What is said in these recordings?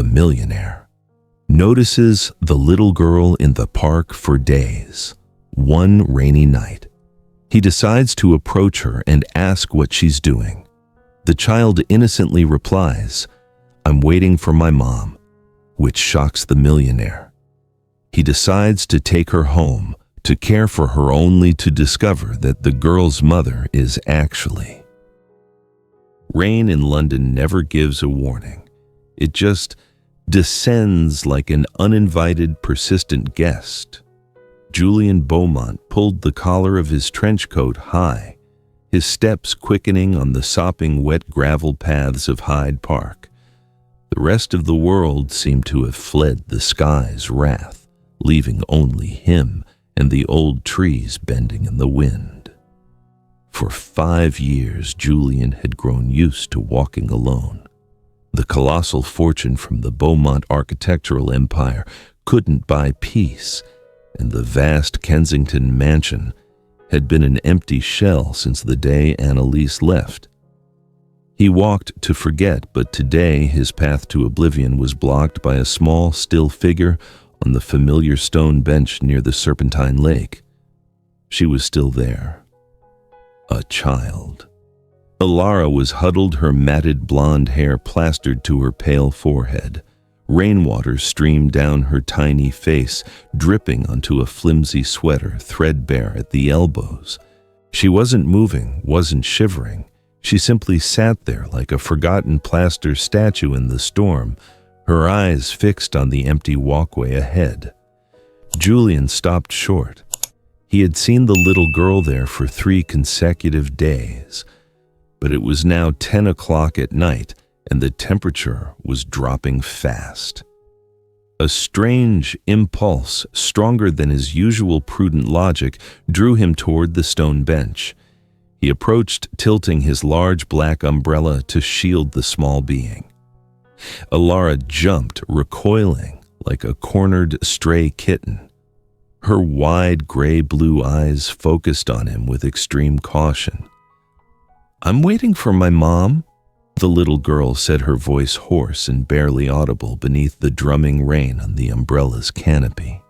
Millionaire notices the little girl in the park for days. One rainy night, he decides to approach her and ask what she's doing. The child innocently replies, "I'm waiting for my mom," which shocks the millionaire. He decides to take her home to care for her, only to discover that the girl's mother is actually. Rain in London never gives a warning. It just descends like an uninvited, persistent guest. Julian Beaumont pulled the collar of his trench coat high, his steps quickening on the sopping wet gravel paths of Hyde Park. The rest of the world seemed to have fled the sky's wrath, leaving only him and the old trees bending in the wind. For 5 years, Julian had grown used to walking alone. The colossal fortune from the Beaumont architectural empire couldn't buy peace, and the vast Kensington mansion had been an empty shell since the day Anelise left. He walked to forget, but today his path to oblivion was blocked by a small, still figure on the familiar stone bench near the Serpentine Lake. She was still there. A child. Alara was huddled, her matted blonde hair plastered to her pale forehead. Rainwater streamed down her tiny face, dripping onto a flimsy sweater, threadbare at the elbows. She wasn't moving, wasn't shivering. She simply sat there like a forgotten plaster statue in the storm, her eyes fixed on the empty walkway ahead. Julian stopped short. He had seen the little girl there for 3 consecutive days, but it was now 10 o'clock at night, and the temperature was dropping fast. A strange impulse, stronger than his usual prudent logic, drew him toward the stone bench. He approached, tilting his large black umbrella to shield the small being. Alara jumped, recoiling like a cornered stray kitten. Her wide gray-blue eyes focused on him with extreme caution. "I'm waiting for my mom," the little girl said, her voice hoarse and barely audible beneath the drumming rain on the umbrella's canopy.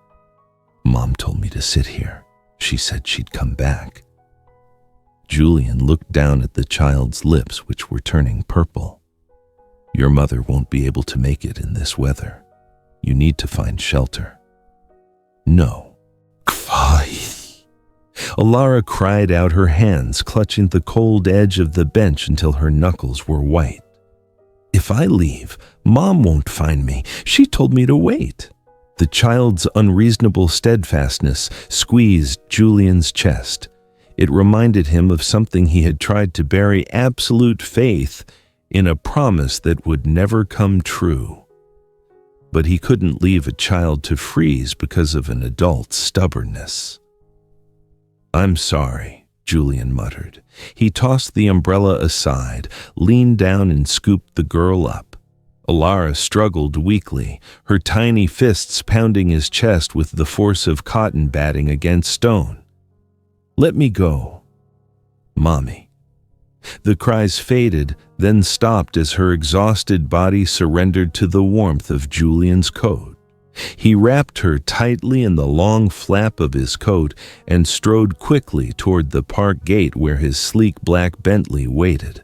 "Mom told me to sit here. She said she'd come back." Julian looked down at the child's lips, which were turning purple. "Your mother won't be able to make it in this weather. You need to find shelter." "No." Alara cried out, her hands clutching the cold edge of the bench until her knuckles were white. "If I leave, Mom won't find me. She told me to wait." The child's unreasonable steadfastness squeezed Julian's chest. It reminded him of something he had tried to bury: absolute faith in a promise that would never come true. But he couldn't leave a child to freeze because of an adult's stubbornness. "I'm sorry," Julian muttered. He tossed the umbrella aside, leaned down and scooped the girl up. Alara struggled weakly, her tiny fists pounding his chest with the force of cotton batting against stone. "Let me go." "Mommy." The cries faded, then stopped as her exhausted body surrendered to the warmth of Julian's coat. He wrapped her tightly in the long flap of his coat and strode quickly toward the park gate where his sleek black Bentley waited.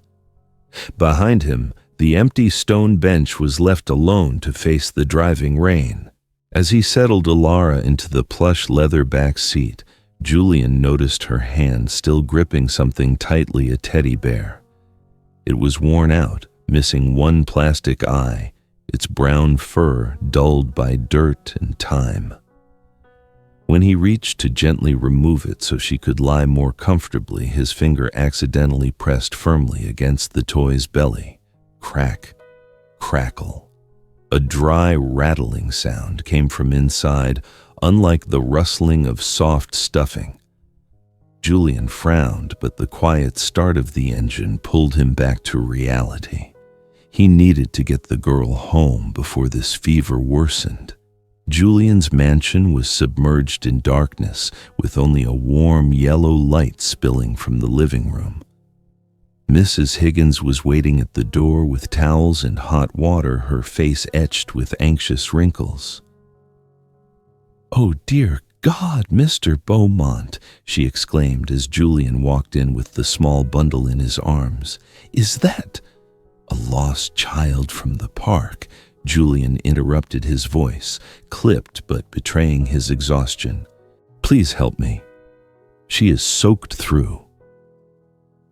Behind him, the empty stone bench was left alone to face the driving rain. As he settled Alara into the plush leather back seat, Julian noticed her hand still gripping something tightly, a teddy bear. It was worn out, missing one plastic eye, its brown fur dulled by dirt and time. When he reached to gently remove it so she could lie more comfortably, his finger accidentally pressed firmly against the toy's belly. Crack, crackle. A dry, rattling sound came from inside, unlike the rustling of soft stuffing. Julian frowned, but the quiet start of the engine pulled him back to reality. He needed to get the girl home before this fever worsened. Julian's mansion was submerged in darkness, with only a warm yellow light spilling from the living room. Mrs. Higgins was waiting at the door with towels and hot water, her face etched with anxious wrinkles. "Oh, dear God, Mr. Beaumont," she exclaimed as Julian walked in with the small bundle in his arms. "Is that a lost child from the park?" Julian interrupted, his voice clipped but betraying his exhaustion. "Please help me. She is soaked through."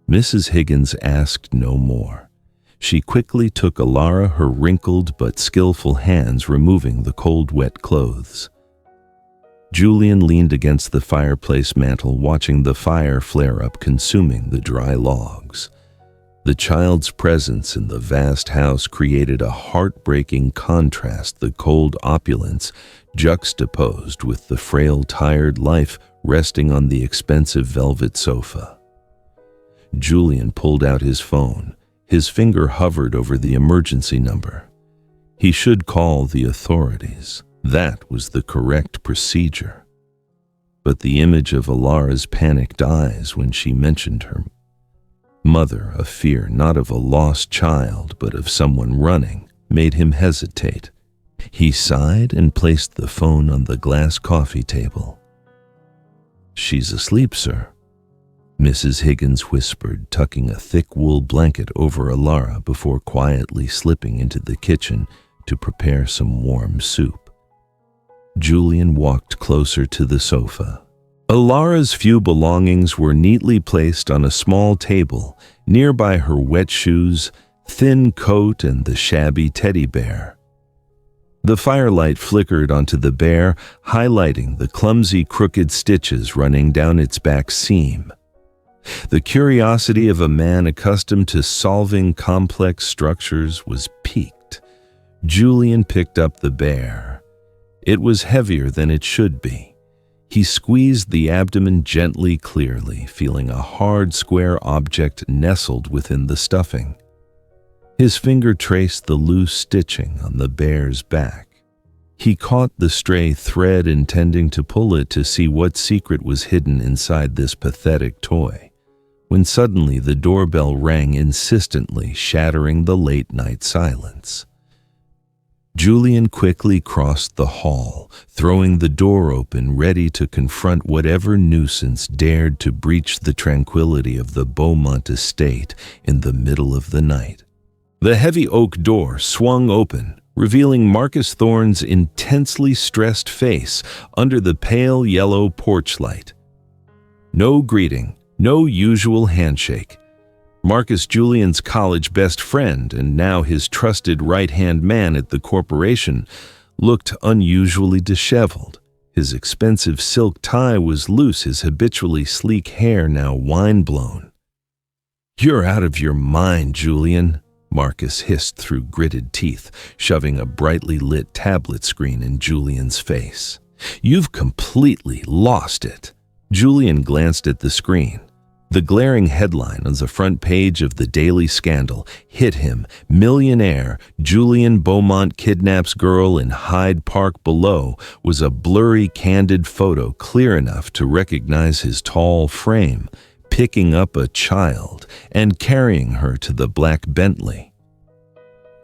Mrs. Higgins asked no more. She quickly took Alara, her wrinkled but skillful hands removing the cold, wet clothes. Julian leaned against the fireplace mantel, watching the fire flare up, consuming the dry logs. The child's presence in the vast house created a heartbreaking contrast, the cold opulence juxtaposed with the frail, tired life resting on the expensive velvet sofa. Julian pulled out his phone. His finger hovered over the emergency number. He should call the authorities. That was the correct procedure. But the image of Alara's panicked eyes when she mentioned her mother, a fear not of a lost child but of someone running, made him hesitate. He sighed and placed the phone on the glass coffee table. "She's asleep, sir," Mrs. Higgins whispered, tucking a thick wool blanket over Alara before quietly slipping into the kitchen to prepare some warm soup. Julian walked closer to the sofa. Alara's few belongings were neatly placed on a small table, nearby her wet shoes, thin coat, and the shabby teddy bear. The firelight flickered onto the bear, highlighting the clumsy, crooked stitches running down its back seam. The curiosity of a man accustomed to solving complex structures was piqued. Julian picked up the bear. It was heavier than it should be. He squeezed the abdomen gently, clearly, feeling a hard, square object nestled within the stuffing. His finger traced the loose stitching on the bear's back. He caught the stray thread, intending to pull it to see what secret was hidden inside this pathetic toy, when suddenly the doorbell rang insistently, shattering the late-night silence. Julian quickly crossed the hall, throwing the door open, ready to confront whatever nuisance dared to breach the tranquility of the Beaumont estate in the middle of the night. The heavy oak door swung open, revealing Marcus Thorne's intensely stressed face under the pale yellow porch light. No greeting, no usual handshake. Marcus, Julian's college best friend and now his trusted right-hand man at the corporation, looked unusually disheveled. His expensive silk tie was loose, his habitually sleek hair now wind-blown. "You're out of your mind, Julian," Marcus hissed through gritted teeth, shoving a brightly lit tablet screen in Julian's face. "You've completely lost it." Julian glanced at the screen. The glaring headline on the front page of the Daily Scandal hit him. "Millionaire, Julian Beaumont kidnaps girl in Hyde Park." Below was a blurry, candid photo, clear enough to recognize his tall frame, picking up a child and carrying her to the black Bentley.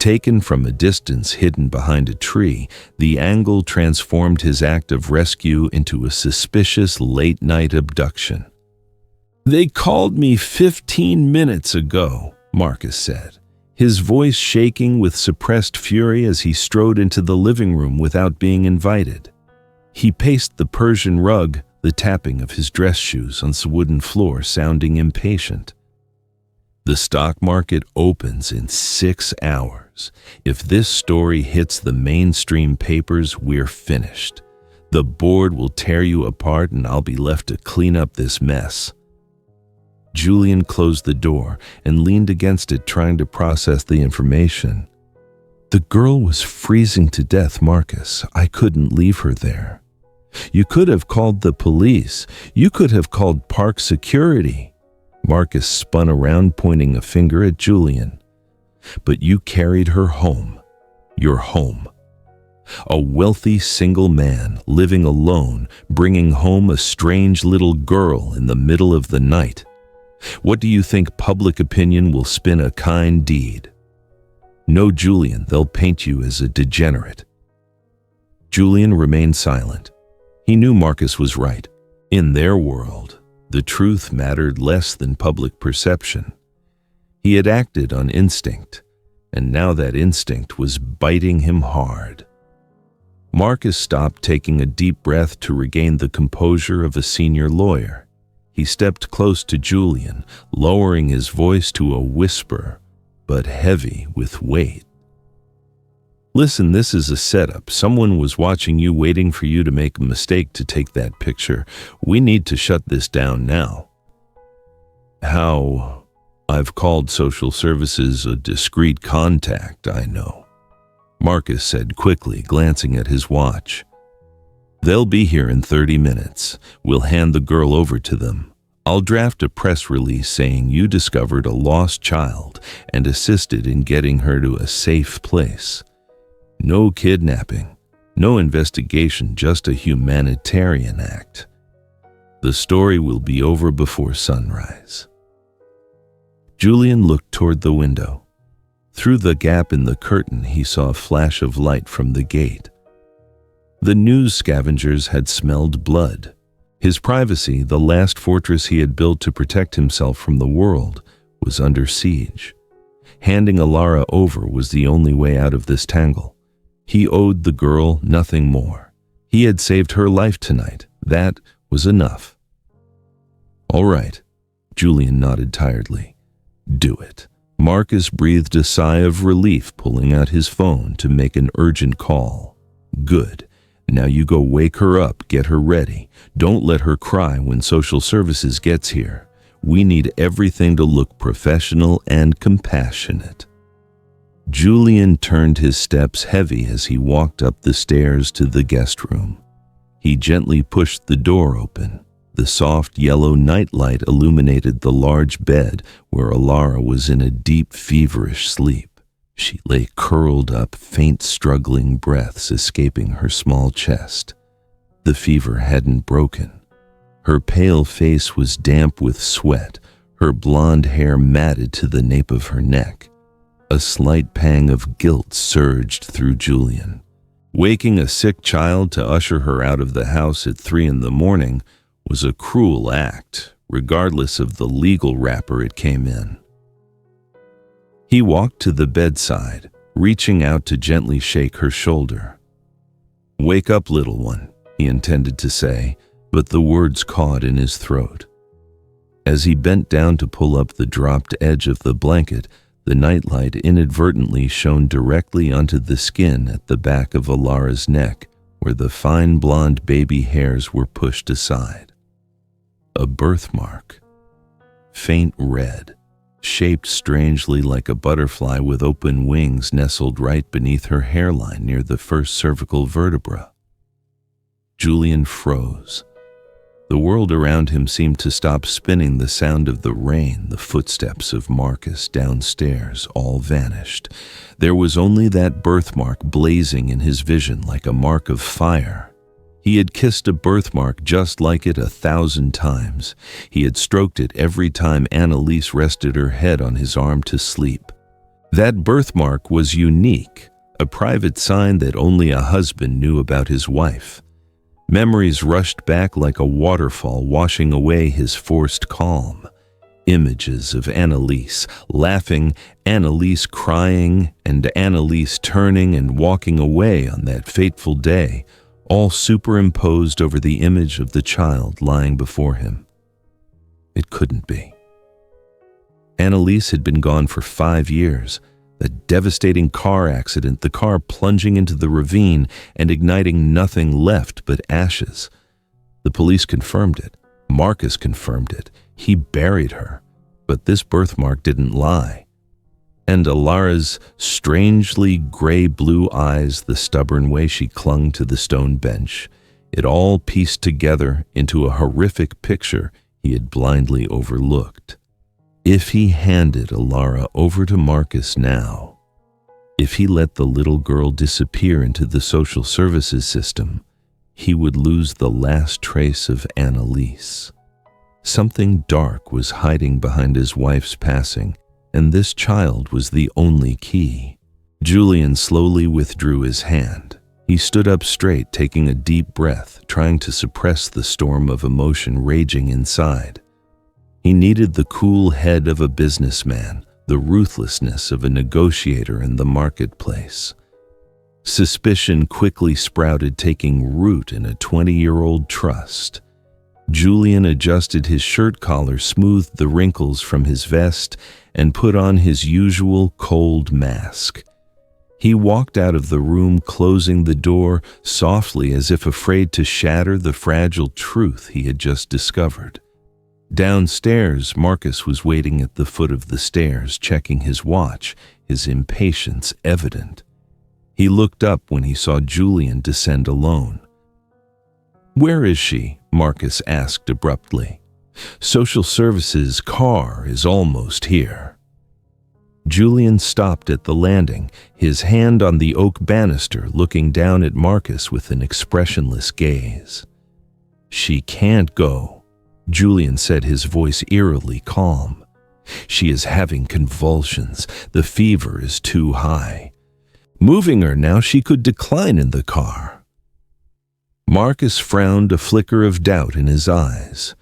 Taken from a distance hidden behind a tree, the angle transformed his act of rescue into a suspicious late-night abduction. "They called me 15 minutes ago," Marcus said, his voice shaking with suppressed fury as he strode into the living room without being invited. He paced the Persian rug, the tapping of his dress shoes on the wooden floor sounding impatient. "The stock market opens in 6 hours. If this story hits the mainstream papers, we're finished. The board will tear you apart and I'll be left to clean up this mess." Julian closed the door and leaned against it, trying to process the information. "The girl was freezing to death, Marcus. I couldn't leave her there. You could have called the police. You could have called park security." Marcus spun around, pointing a finger at Julian. "But you carried her home. Your home. A wealthy single man living alone, bringing home a strange little girl in the middle of the night. What do you think public opinion will spin a kind deed? No, Julian, they'll paint you as a degenerate. Julian remained silent. He knew Marcus was right. In their world, the truth mattered less than public perception. He had acted on instinct, and now that instinct was biting him hard. Marcus stopped, taking a deep breath to regain the composure of a senior lawyer. He stepped close to Julian, lowering his voice to a whisper, but heavy with weight. Listen, this is a setup. Someone was watching you, waiting for you to make a mistake to take that picture. We need to shut this down now. How? I've called social services a discreet contact, I know, Marcus said quickly, glancing at his watch. They'll be here in 30 minutes. We'll hand the girl over to them. I'll draft a press release saying you discovered a lost child and assisted in getting her to a safe place. No kidnapping, no investigation, just a humanitarian act. The story will be over before sunrise. Julian looked toward the window. Through the gap in the curtain, he saw a flash of light from the gate. The news scavengers had smelled blood. His privacy, the last fortress he had built to protect himself from the world, was under siege. Handing Alara over was the only way out of this tangle. He owed the girl nothing more. He had saved her life tonight. That was enough. All right, Julian nodded tiredly. Do it. Marcus breathed a sigh of relief, pulling out his phone to make an urgent call. Good. Now you go wake her up, get her ready. Don't let her cry when social services gets here. We need everything to look professional and compassionate. Julian turned his steps heavy as he walked up the stairs to the guest room. He gently pushed the door open. The soft yellow nightlight illuminated the large bed where Alara was in a deep, feverish sleep. She lay curled up, faint, struggling breaths escaping her small chest. The fever hadn't broken. Her pale face was damp with sweat, her blonde hair matted to the nape of her neck. A slight pang of guilt surged through Julian. Waking a sick child to usher her out of the house at 3 a.m. was a cruel act, regardless of the legal wrapper it came in. He walked to the bedside, reaching out to gently shake her shoulder. "Wake up, little one," he intended to say, but the words caught in his throat. As he bent down to pull up the dropped edge of the blanket, the nightlight inadvertently shone directly onto the skin at the back of Alara's neck, where the fine blonde baby hairs were pushed aside. A birthmark. Faint red, shaped strangely like a butterfly with open wings, nestled right beneath her hairline near the first cervical vertebra. Julian froze. The world around him seemed to stop spinning. The sound of the rain, the footsteps of Marcus downstairs, all vanished. There was only that birthmark blazing in his vision like a mark of fire. He had kissed a birthmark just like it 1,000 times. He had stroked it every time Anelise rested her head on his arm to sleep. That birthmark was unique, a private sign that only a husband knew about his wife. Memories rushed back like a waterfall, washing away his forced calm. Images of Anelise laughing, Anelise crying, and Anelise turning and walking away on that fateful day, all superimposed over the image of the child lying before him. It couldn't be. Anelise had been gone for 5 years. The devastating car accident, the car plunging into the ravine and igniting nothing left but ashes. The police confirmed it. Marcus confirmed it. He buried her. But this birthmark didn't lie. And Alara's strangely gray-blue eyes, the stubborn way she clung to the stone bench, it all pieced together into a horrific picture he had blindly overlooked. If he handed Alara over to Marcus now, if he let the little girl disappear into the social services system, he would lose the last trace of Anelise. Something dark was hiding behind his wife's passing, and this child was the only key. Julian slowly withdrew his hand. He stood up straight, taking a deep breath, trying to suppress the storm of emotion raging inside. He needed the cool head of a businessman, the ruthlessness of a negotiator in the marketplace. Suspicion quickly sprouted, taking root in a 20-year-old trust. Julian adjusted his shirt collar, smoothed the wrinkles from his vest, and put on his usual cold mask. He walked out of the room, closing the door softly as if afraid to shatter the fragile truth he had just discovered. Downstairs, Marcus was waiting at the foot of the stairs, checking his watch, his impatience evident. He looked up when he saw Julian descend alone. "Where is she?" Marcus asked abruptly. "Social services car is almost here." Julian stopped at the landing, his hand on the oak banister, looking down at Marcus with an expressionless gaze. "She can't go," Julian said, his voice eerily calm. "She is having convulsions. The fever is too high. Moving her now, she could decline in the car." Marcus frowned, a flicker of doubt in his eyes.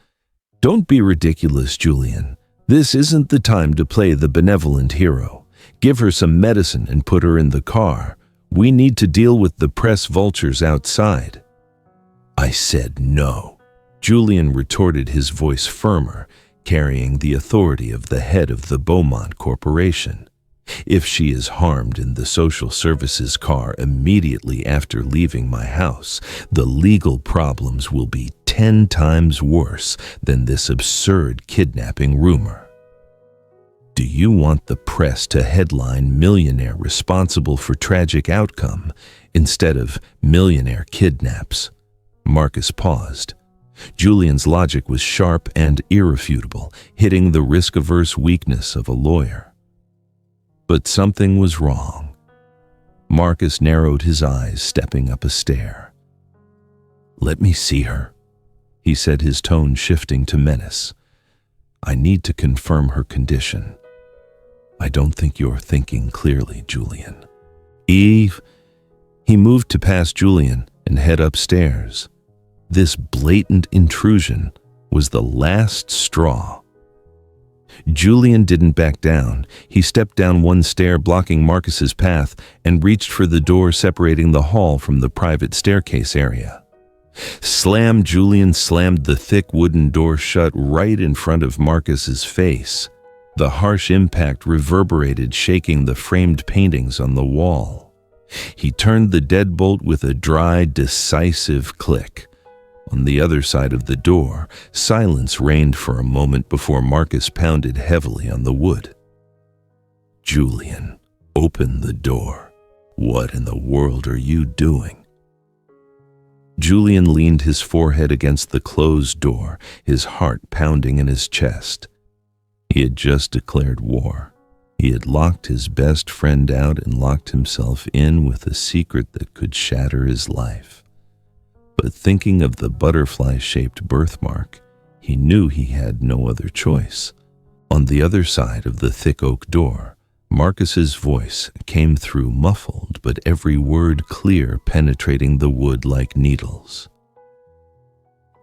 "Don't be ridiculous, Julian. This isn't the time to play the benevolent hero. Give her some medicine and put her in the car. We need to deal with the press vultures outside." "I said no," Julian retorted, his voice firmer, carrying the authority of the head of the Beaumont Corporation. "If she is harmed in the social services car immediately after leaving my house, the legal problems will be 10 times worse than this absurd kidnapping rumor." "Do you want the press to headline Millionaire responsible for tragic outcome instead of Millionaire kidnaps?" Marcus paused. Julian's logic was sharp and irrefutable, hitting the risk-averse weakness of a lawyer. But something was wrong. Marcus narrowed his eyes, stepping up a stair. "Let me see her," he said, his tone shifting to menace. "I need to confirm her condition." "I don't think you're thinking clearly, Julian." "Eve." He moved to pass Julian and head upstairs. This blatant intrusion was the last straw. Julian didn't back down. He stepped down one stair, blocking Marcus's path, and reached for the door separating the hall from the private staircase area. Slam! Julian slammed the thick wooden door shut right in front of Marcus's face. The harsh impact reverberated, shaking the framed paintings on the wall. He turned the deadbolt with a dry, decisive click. On the other side of the door, silence reigned for a moment before Marcus pounded heavily on the wood. "Julian, open the door. What in the world are you doing?" Julian leaned his forehead against the closed door, his heart pounding in his chest. He had just declared war. He had locked his best friend out and locked himself in with a secret that could shatter his life. But thinking of the butterfly-shaped birthmark, he knew he had no other choice. On the other side of the thick oak door, Marcus's voice came through, muffled, but every word clear, penetrating the wood like needles.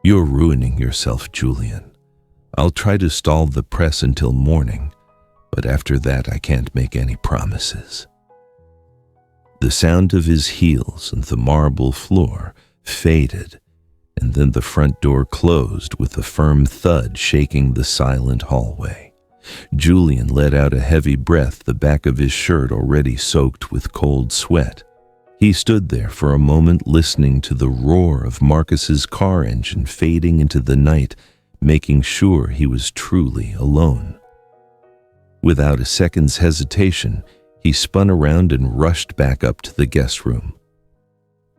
"You're ruining yourself, Julian. I'll try to stall the press until morning, but after that I can't make any promises." The sound of his heels and the marble floor faded, and then the front door closed with a firm thud, shaking the silent hallway. Julian let out a heavy breath, the back of his shirt already soaked with cold sweat. He stood there for a moment, listening to the roar of Marcus's car engine fading into the night, making sure he was truly alone. Without a second's hesitation, he spun around and rushed back up to the guest room.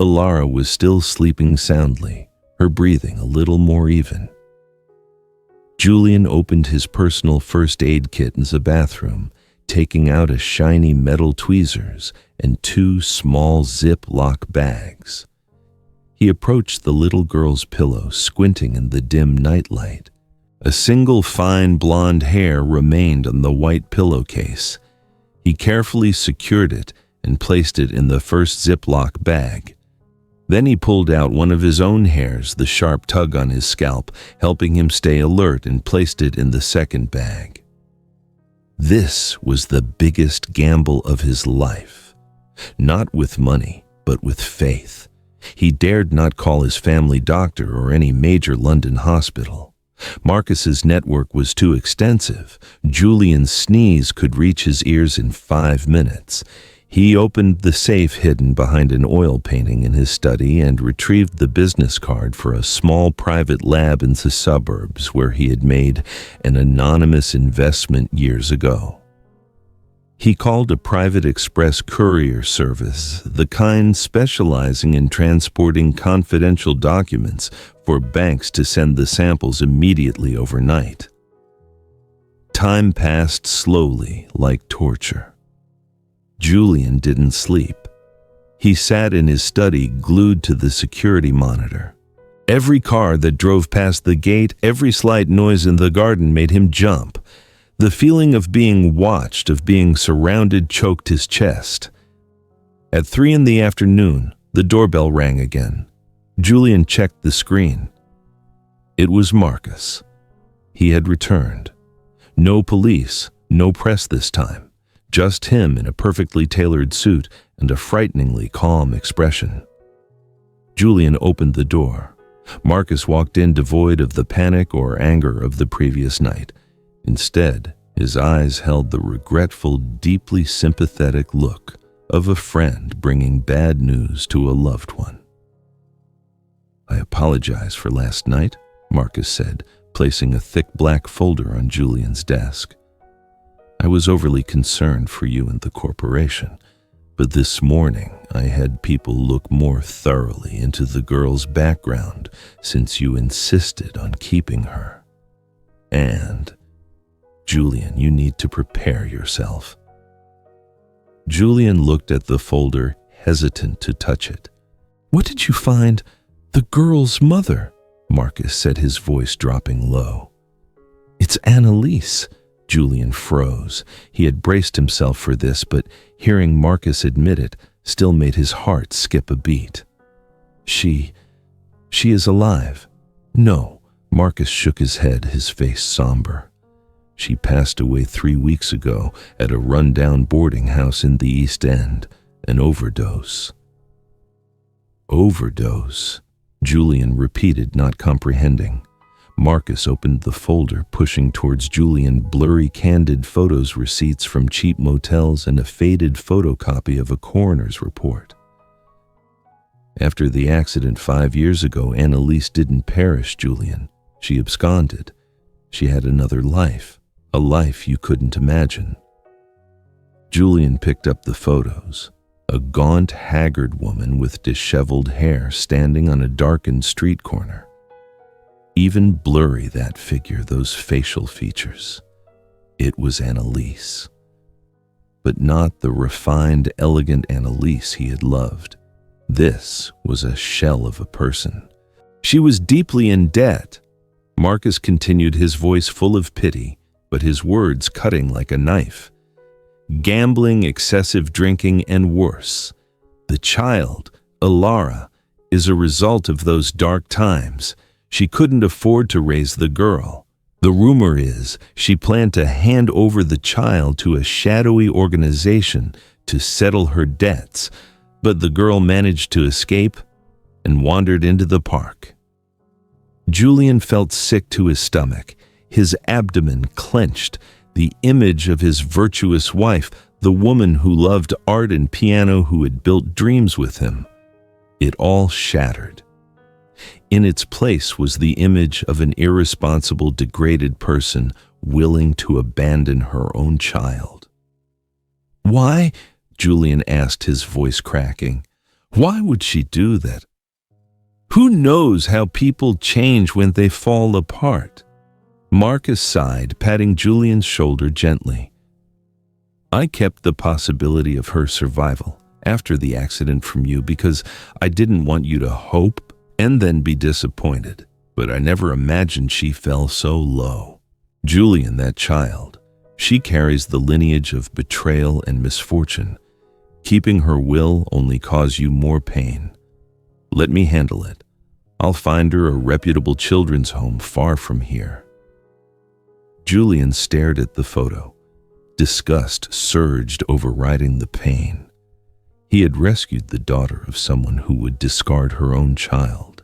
Alara was still sleeping soundly, her breathing a little more even. Julian opened his personal first aid kit in the bathroom, taking out a shiny metal tweezers and 2 small Ziploc bags. He approached the little girl's pillow, squinting in the dim nightlight. A single fine blonde hair remained on the white pillowcase. He carefully secured it and placed it in the first Ziploc bag. Then he pulled out one of his own hairs, the sharp tug on his scalp, helping him stay alert, and placed it in the second bag. This was the biggest gamble of his life. Not with money, but with faith. He dared not call his family doctor or any major London hospital. Marcus's network was too extensive. Julian's sneeze could reach his ears in 5 minutes. He opened the safe hidden behind an oil painting in his study and retrieved the business card for a small private lab in the suburbs where he had made an anonymous investment years ago. He called a private express courier service, the kind specializing in transporting confidential documents for banks to send the samples immediately overnight. Time passed slowly, like torture. Julian didn't sleep. He sat in his study, glued to the security monitor. Every car that drove past the gate, every slight noise in the garden made him jump. The feeling of being watched, of being surrounded, choked his chest. At 3 p.m, the doorbell rang again. Julian checked the screen. It was Marcus. He had returned. No police, no press this time. Just him in a perfectly tailored suit and a frighteningly calm expression. Julian opened the door. Marcus walked in devoid of the panic or anger of the previous night. Instead, his eyes held the regretful, deeply sympathetic look of a friend bringing bad news to a loved one. "I apologize for last night," Marcus said, placing a thick black folder on Julian's desk. "I was overly concerned for you and the corporation, but this morning I had people look more thoroughly into the girl's background since you insisted on keeping her. And, Julian, you need to prepare yourself." Julian looked at the folder, hesitant to touch it. "What did you find? The girl's mother," Marcus said, his voice dropping low. "It's Anelise." Julian froze. He had braced himself for this, but hearing Marcus admit it still made his heart skip a beat. She is alive." "No," Marcus shook his head, his face somber. "She passed away 3 weeks ago at a rundown boarding house in the East End. An overdose." "Overdose," Julian repeated, not comprehending. Marcus opened the folder, pushing towards Julian blurry, candid photos, receipts from cheap motels, and a faded photocopy of a coroner's report. "After the accident 5 years ago, Anelise didn't perish, Julian. She absconded. She had another life, a life you couldn't imagine." Julian picked up the photos. A gaunt, haggard woman with disheveled hair standing on a darkened street corner. Even blurry, that figure, those facial features. It was Anelise. But not the refined, elegant Anelise he had loved. This was a shell of a person. She was deeply in debt. Marcus continued, his voice full of pity, but his words cutting like a knife. Gambling, excessive drinking, and worse. The child, Alara, is a result of those dark times. She couldn't afford to raise the girl. The rumor is she planned to hand over the child to a shadowy organization to settle her debts, but the girl managed to escape and wandered into the park. Julian felt sick to his stomach. His abdomen clenched. The image of his virtuous wife, the woman who loved art and piano, who had built dreams with him, it all shattered. In its place was the image of an irresponsible, degraded person willing to abandon her own child. "Why?" Julian asked, his voice cracking. "Why would she do that? Who knows how people change when they fall apart?" Marcus sighed, patting Julian's shoulder gently. "I kept the possibility of her survival after the accident from you because I didn't want you to hope and then be disappointed. But I never imagined she fell so low. Julian, that child, she carries the lineage of betrayal and misfortune. Keeping her will only cause you more pain. Let me handle it. I'll find her a reputable children's home far from here." Julian stared at the photo. Disgust surged, overriding the pain. He had rescued the daughter of someone who would discard her own child.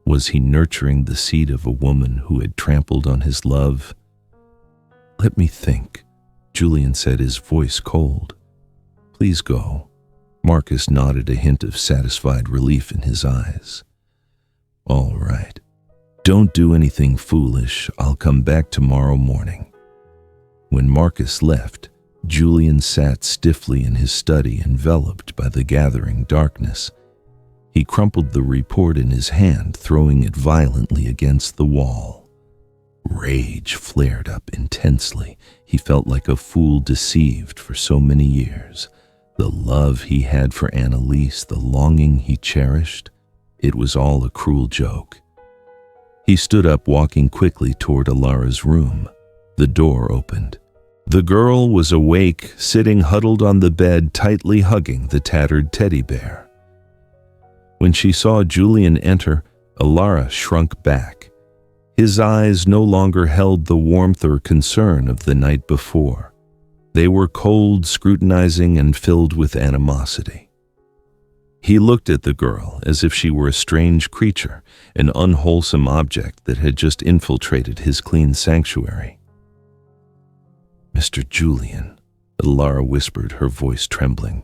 Was he nurturing the seed of a woman who had trampled on his love? "Let me think," Julian said, his voice cold. "Please go." Marcus nodded, a hint of satisfied relief in his eyes. "All right. Don't do anything foolish. I'll come back tomorrow morning." When Marcus left, Julian sat stiffly in his study, enveloped by the gathering darkness. He crumpled the report in his hand, throwing it violently against the wall. Rage flared up intensely. He felt like a fool deceived for so many years. The love he had for Anelise, the longing he cherished, it was all a cruel joke. He stood up, walking quickly toward Alara's room. The door opened. The girl was awake, sitting huddled on the bed, tightly hugging the tattered teddy bear. When she saw Julian enter, Alara shrunk back. His eyes no longer held the warmth or concern of the night before. They were cold, scrutinizing, and filled with animosity. He looked at the girl as if she were a strange creature, an unwholesome object that had just infiltrated his clean sanctuary. "Mr. Julian," Alara whispered, her voice trembling.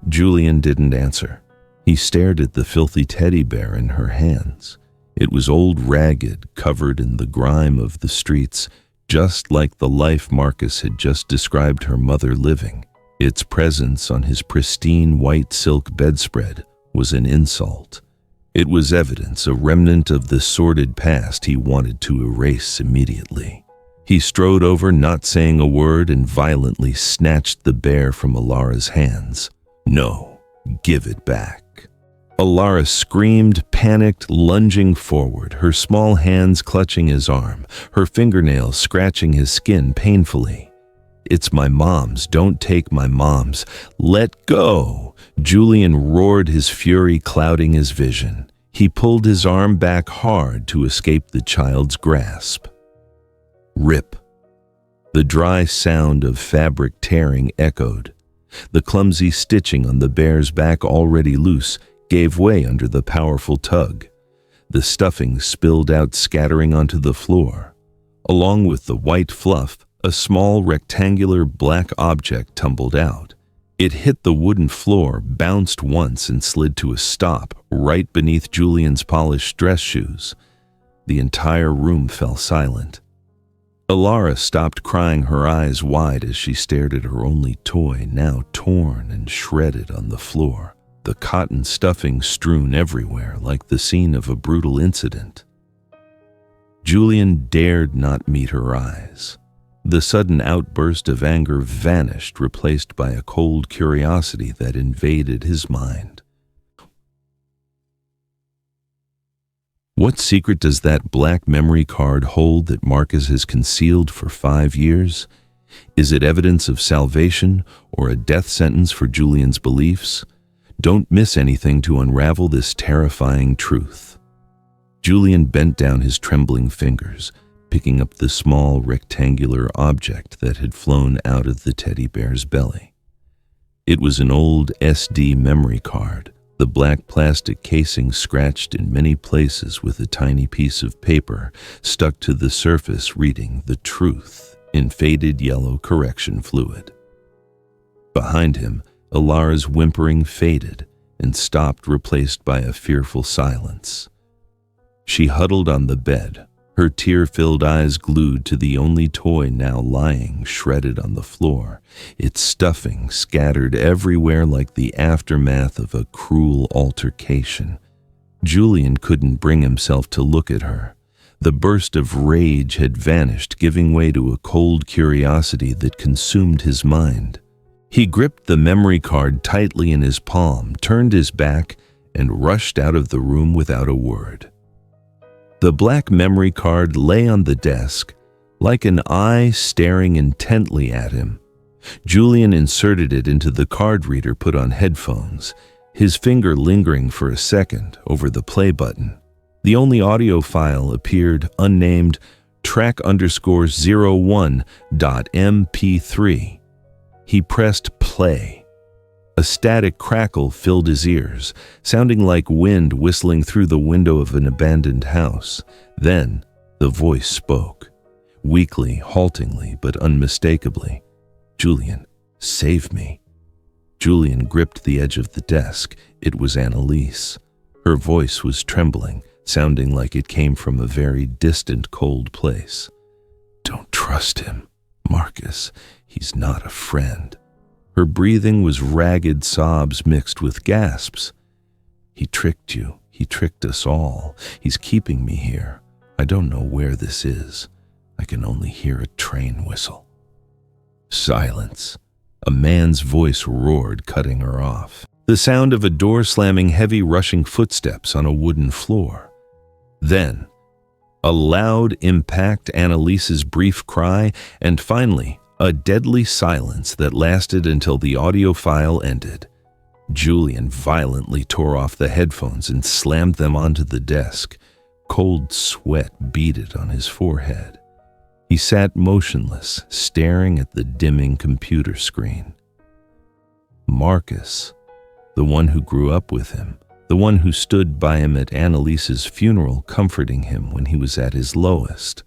Julian didn't answer. He stared at the filthy teddy bear in her hands. It was old, ragged, covered in the grime of the streets, just like the life Marcus had just described her mother living. Its presence on his pristine white silk bedspread was an insult. It was evidence, a remnant of the sordid past he wanted to erase immediately. He strode over, not saying a word, and violently snatched the bear from Alara's hands. "No, give it back." Alara screamed, panicked, lunging forward, her small hands clutching his arm, her fingernails scratching his skin painfully. "It's my mom's. Don't take my mom's. Let go!" Julian roared, his fury clouding his vision. He pulled his arm back hard to escape the child's grasp. Rip. The dry sound of fabric tearing echoed. The clumsy stitching on the bear's back, already loose, gave way under the powerful tug. The stuffing spilled out, scattering onto the floor. Along with the white fluff, a small rectangular black object tumbled out. It hit the wooden floor, bounced once, and slid to a stop right beneath Julian's polished dress shoes. The entire room fell silent. Alara stopped crying, her eyes wide as she stared at her only toy, now torn and shredded on the floor, the cotton stuffing strewn everywhere like the scene of a brutal incident. Julian dared not meet her eyes. The sudden outburst of anger vanished, replaced by a cold curiosity that invaded his mind. What secret does that black memory card hold that Marcus has concealed for 5 years? Is it evidence of salvation or a death sentence for Julian's beliefs? Don't miss anything to unravel this terrifying truth. Julian bent down his trembling fingers, picking up the small rectangular object that had flown out of the teddy bear's belly. It was an old SD memory card, the black plastic casing scratched in many places with a tiny piece of paper stuck to the surface reading "The Truth" in faded yellow correction fluid. Behind him, Alara's whimpering faded and stopped, replaced by a fearful silence. She huddled on the bed, her tear-filled eyes glued to the only toy now lying shredded on the floor, its stuffing scattered everywhere like the aftermath of a cruel altercation. Julian couldn't bring himself to look at her. The burst of rage had vanished, giving way to a cold curiosity that consumed his mind. He gripped the memory card tightly in his palm, turned his back, and rushed out of the room without a word. The black memory card lay on the desk, like an eye staring intently at him. Julian inserted it into the card reader, put on headphones, his finger lingering for a second over the play button. The only audio file appeared unnamed track_01.mp3. He pressed play. A static crackle filled his ears, sounding like wind whistling through the window of an abandoned house. Then the voice spoke, weakly, haltingly, but unmistakably. "Julian, save me." Julian gripped the edge of the desk. It was Anelise. Her voice was trembling, sounding like it came from a very distant, cold place. "Don't trust him, Marcus. He's not a friend." Her breathing was ragged sobs mixed with gasps. "He tricked you. He tricked us all. He's keeping me here. I don't know where this is. I can only hear a train whistle." Silence. A man's voice roared, cutting her off. The sound of a door slamming, heavy rushing footsteps on a wooden floor. Then, a loud impact, Annelise's brief cry, and finally, a deadly silence that lasted until the audio file ended. Julian violently tore off the headphones and slammed them onto the desk. Cold sweat beaded on his forehead. He sat motionless, staring at the dimming computer screen. Marcus, the one who grew up with him, the one who stood by him at Annelise's funeral, comforting him when he was at his lowest,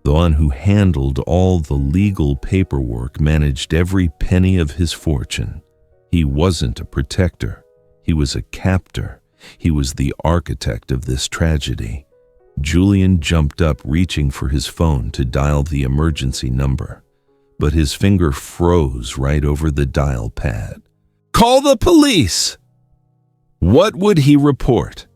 the one who handled all the legal paperwork, managed every penny of his fortune. He wasn't a protector. He was a captor. He was the architect of this tragedy. Julian jumped up, reaching for his phone to dial the emergency number, but his finger froze right over the dial pad. "Call the police!" What would he report?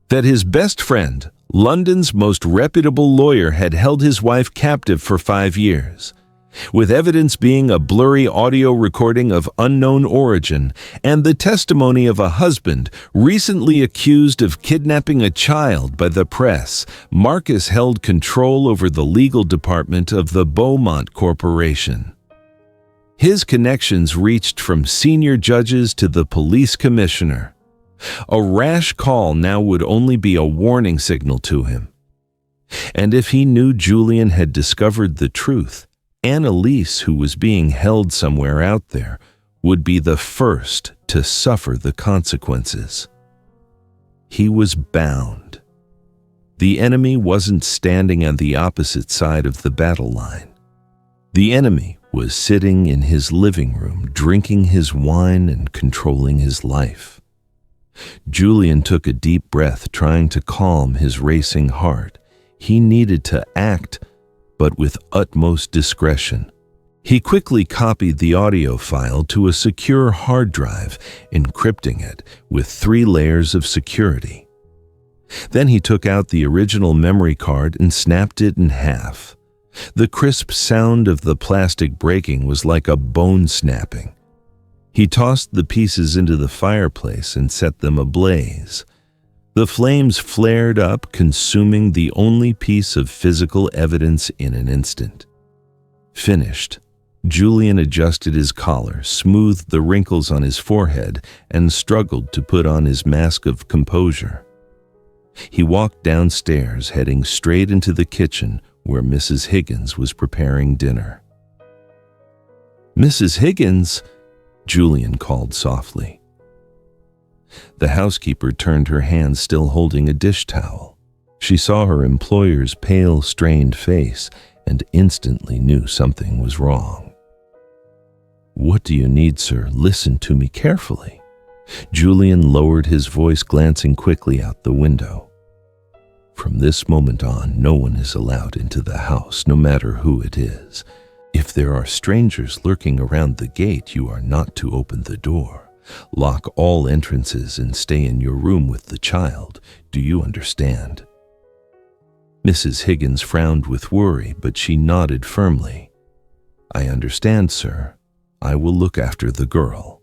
That his best friend, London's most reputable lawyer, had held his wife captive for 5 years, with evidence being a blurry audio recording of unknown origin and the testimony of a husband recently accused of kidnapping a child by the press. Marcus held control over the legal department of the Beaumont Corporation. His connections reached from senior judges to the police commissioner. A rash call now would only be a warning signal to him. And if he knew Julian had discovered the truth, Anelise, who was being held somewhere out there, would be the first to suffer the consequences. He was bound. The enemy wasn't standing on the opposite side of the battle line. The enemy was sitting in his living room, drinking his wine and controlling his life. Julian took a deep breath, trying to calm his racing heart. He needed to act, but with utmost discretion. He quickly copied the audio file to a secure hard drive, encrypting it with 3 layers of security. Then he took out the original memory card and snapped it in half. The crisp sound of the plastic breaking was like a bone snapping. He tossed the pieces into the fireplace and set them ablaze. The flames flared up, consuming the only piece of physical evidence in an instant. Finished, Julian adjusted his collar, smoothed the wrinkles on his forehead, and struggled to put on his mask of composure. He walked downstairs, heading straight into the kitchen where Mrs. Higgins was preparing dinner. "Mrs. Higgins," Julian called softly. The housekeeper turned her hand, still holding a dish towel. She saw her employer's pale, strained face and instantly knew something was wrong. "What do you need, sir? Listen to me carefully." Julian lowered his voice, glancing quickly out the window. "From this moment on, no one is allowed into the house, no matter who it is. If there are strangers lurking around the gate, you are not to open the door. Lock all entrances and stay in your room with the child. Do you understand?" Mrs. Higgins frowned with worry, but she nodded firmly. "I understand, sir. I will look after the girl."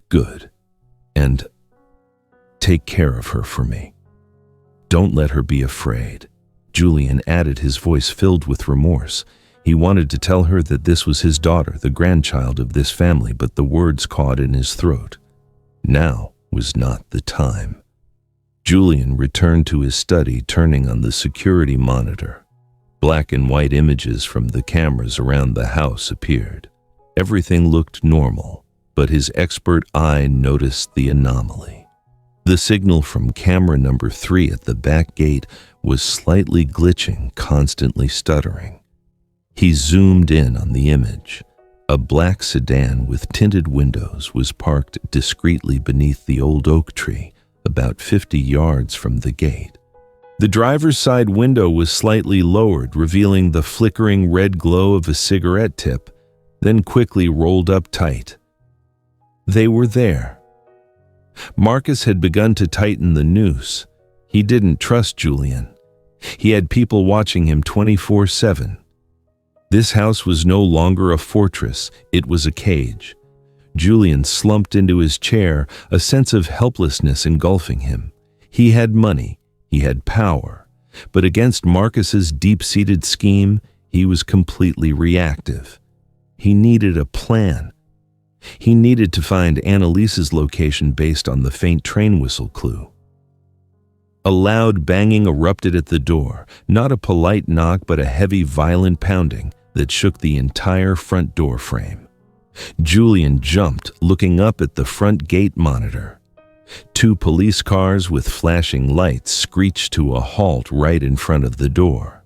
"Good. And take care of her for me." Don't let her be afraid." Julian added, his voice filled with remorse. He wanted to tell her that this was his daughter, the grandchild of this family, but the words caught in his throat. Now was not the time. Julian returned to his study, turning on the security monitor. Black and white images from the cameras around the house appeared. Everything looked normal, but his expert eye noticed the anomaly. The signal from camera number 3 at the back gate was slightly glitching, constantly stuttering. He zoomed in on the image. A black sedan with tinted windows was parked discreetly beneath the old oak tree, about 50 yards from the gate. The driver's side window was slightly lowered, revealing the flickering red glow of a cigarette tip, then quickly rolled up tight. They were there. Marcus had begun to tighten the noose. He didn't trust Julian. He had people watching him 24/7. This house was no longer a fortress, it was a cage. Julian slumped into his chair, a sense of helplessness engulfing him. He had money, he had power, but against Marcus's deep-seated scheme, he was completely reactive. He needed a plan. He needed to find Anelise's location based on the faint train whistle clue. A loud banging erupted at the door, not a polite knock but a heavy, violent pounding that shook the entire front door frame. Julian jumped, looking up at the front gate monitor. 2 police cars with flashing lights screeched to a halt right in front of the door.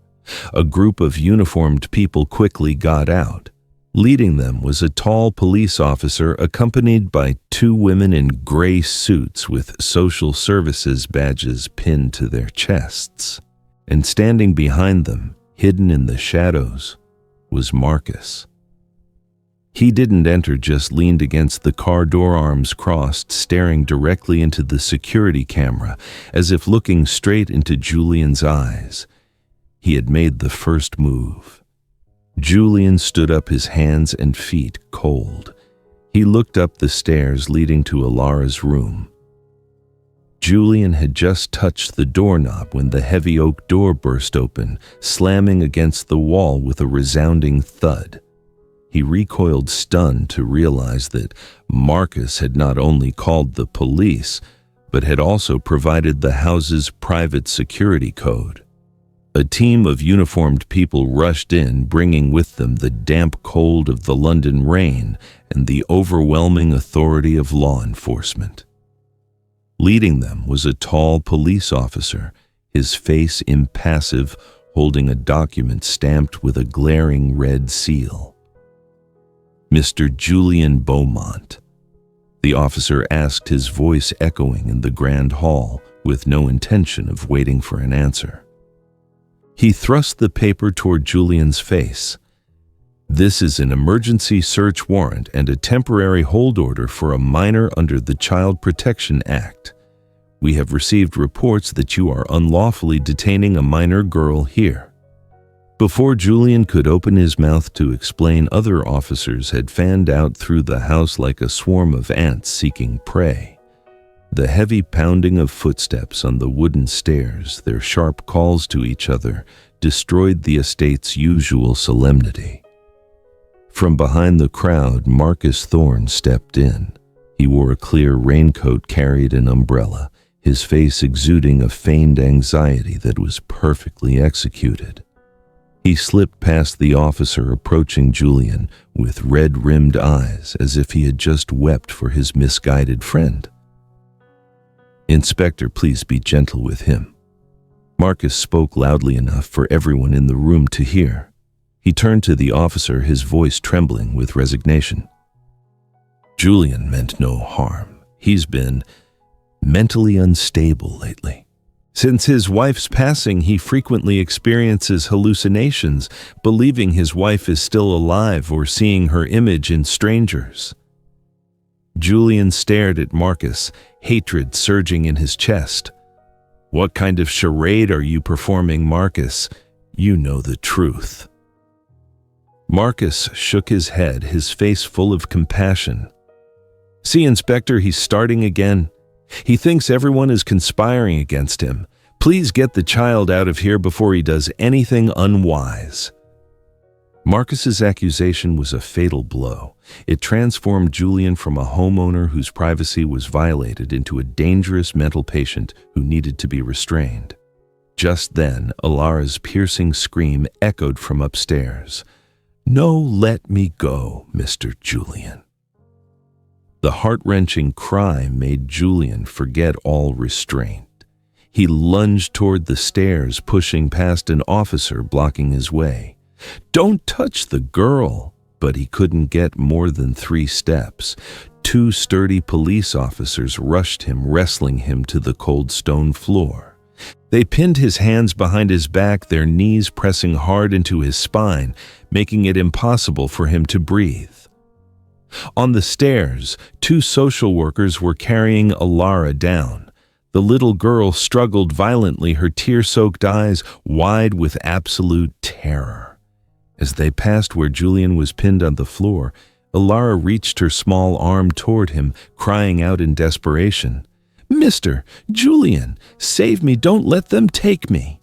A group of uniformed people quickly got out. Leading them was a tall police officer accompanied by 2 women in gray suits with social services badges pinned to their chests. And standing behind them, hidden in the shadows, was Marcus. He didn't enter, just leaned against the car door, arms crossed, staring directly into the security camera, as if looking straight into Julian's eyes. He had made the first move. Julian stood up, his hands and feet cold. He looked up the stairs leading to Alara's room. Julian had just touched the doorknob when the heavy oak door burst open, slamming against the wall with a resounding thud. He recoiled, stunned, to realize that Marcus had not only called the police, but had also provided the house's private security code. A team of uniformed people rushed in, bringing with them the damp cold of the London rain and the overwhelming authority of law enforcement. Leading them was a tall police officer, his face impassive, holding a document stamped with a glaring red seal. "Mr. Julian Beaumont," the officer asked, his voice echoing in the grand hall, with no intention of waiting for an answer. He thrust the paper toward Julian's face. "This is an emergency search warrant and a temporary hold order for a minor under the Child Protection Act. We have received reports that you are unlawfully detaining a minor girl here." Before Julian could open his mouth to explain, other officers had fanned out through the house like a swarm of ants seeking prey. The heavy pounding of footsteps on the wooden stairs, their sharp calls to each other, destroyed the estate's usual solemnity. From behind the crowd, Marcus Thorne stepped in. He wore a clear raincoat, carried an umbrella, his face exuding a feigned anxiety that was perfectly executed. He slipped past the officer, approaching Julian with red-rimmed eyes, as if he had just wept for his misguided friend. "Inspector, please be gentle with him." Marcus spoke loudly enough for everyone in the room to hear. He turned to the officer, his voice trembling with resignation. "Julian meant no harm. He's been mentally unstable lately. Since his wife's passing, he frequently experiences hallucinations, believing his wife is still alive or seeing her image in strangers." Julian stared at Marcus, hatred surging in his chest. "What kind of charade are you performing, Marcus? You know the truth." Marcus shook his head, his face full of compassion. "See, Inspector, he's starting again. He thinks everyone is conspiring against him, Please get the child out of here before he does anything unwise." Marcus's accusation was a fatal blow. It transformed Julian from a homeowner whose privacy was violated into a dangerous mental patient who needed to be restrained. Just then, Alara's piercing scream echoed from upstairs. "No, let me go, Mr. Julian." The heart-wrenching cry made Julian forget all restraint. He lunged toward the stairs, pushing past an officer blocking his way. "Don't touch the girl!" But he couldn't get more than 3 steps. 2 sturdy police officers rushed him, wrestling him to the cold stone floor. They pinned his hands behind his back, their knees pressing hard into his spine, making it impossible for him to breathe. On the stairs, 2 social workers were carrying Alara down. The little girl struggled violently, her tear-soaked eyes wide with absolute terror. As they passed where Julian was pinned on the floor, Alara reached her small arm toward him, crying out in desperation, "Mr. Julian, save me, don't let them take me."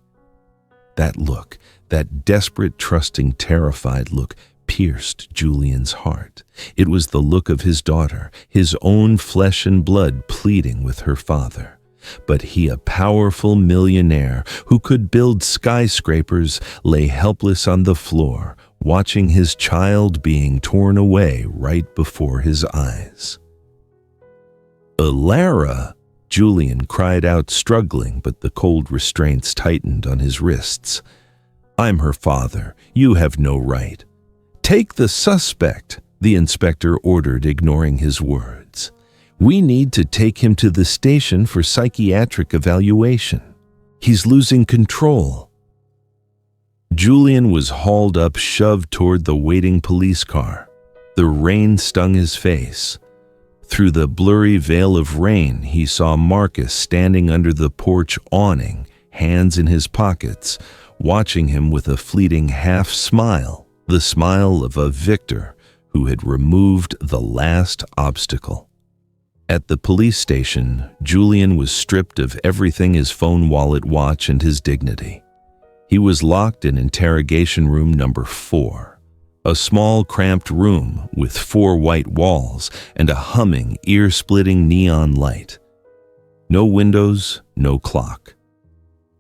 That look, that desperate, trusting, terrified look, pierced Julian's heart. It was the look of his daughter, his own flesh and blood pleading with her father. But he, a powerful millionaire who could build skyscrapers, lay helpless on the floor, watching his child being torn away right before his eyes. "Alara!" Julian cried out, struggling, but the cold restraints tightened on his wrists. "I'm her father. You have no right." "Take the suspect," the inspector ordered, ignoring his words. "We need to take him to the station for psychiatric evaluation. He's losing control." Julian was hauled up, shoved toward the waiting police car. The rain stung his face. Through the blurry veil of rain, he saw Marcus standing under the porch awning, hands in his pockets, watching him with a fleeting half-smile, the smile of a victor who had removed the last obstacle. At the police station, Julian was stripped of everything: his phone, wallet, watch, and his dignity. He was locked in interrogation room number 4, a small, cramped room with 4 white walls and a humming, ear-splitting neon light. No windows, no clock.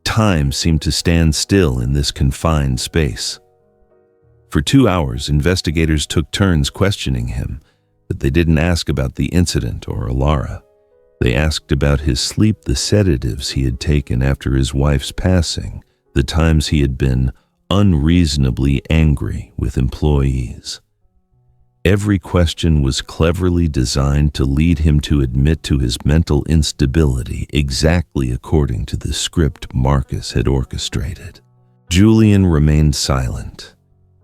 Time seemed to stand still in this confined space. For 2 hours, investigators took turns questioning him, but they didn't ask about the incident or Alara. They asked about his sleep, the sedatives he had taken after his wife's passing, the times he had been unreasonably angry with employees. Every question was cleverly designed to lead him to admit to his mental instability, exactly according to the script Marcus had orchestrated. Julian remained silent.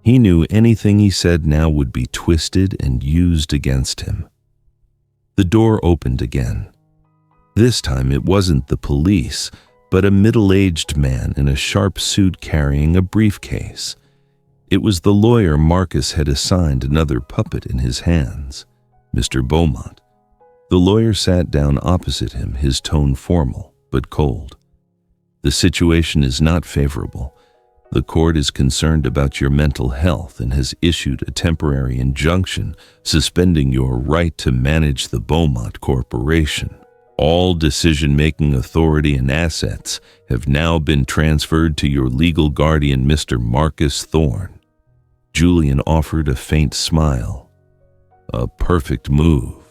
He knew anything he said now would be twisted and used against him. The door opened again. This time it wasn't the police, but a middle-aged man in a sharp suit carrying a briefcase. It was the lawyer Marcus had assigned another puppet in his hands, Mr. Beaumont. The lawyer sat down opposite him, his tone formal but cold. "The situation is not favorable. The court is concerned about your mental health and has issued a temporary injunction suspending your right to manage the Beaumont Corporation. All decision-making authority and assets have now been transferred to your legal guardian, Mr. Marcus Thorne." Julian offered a faint smile. A perfect move.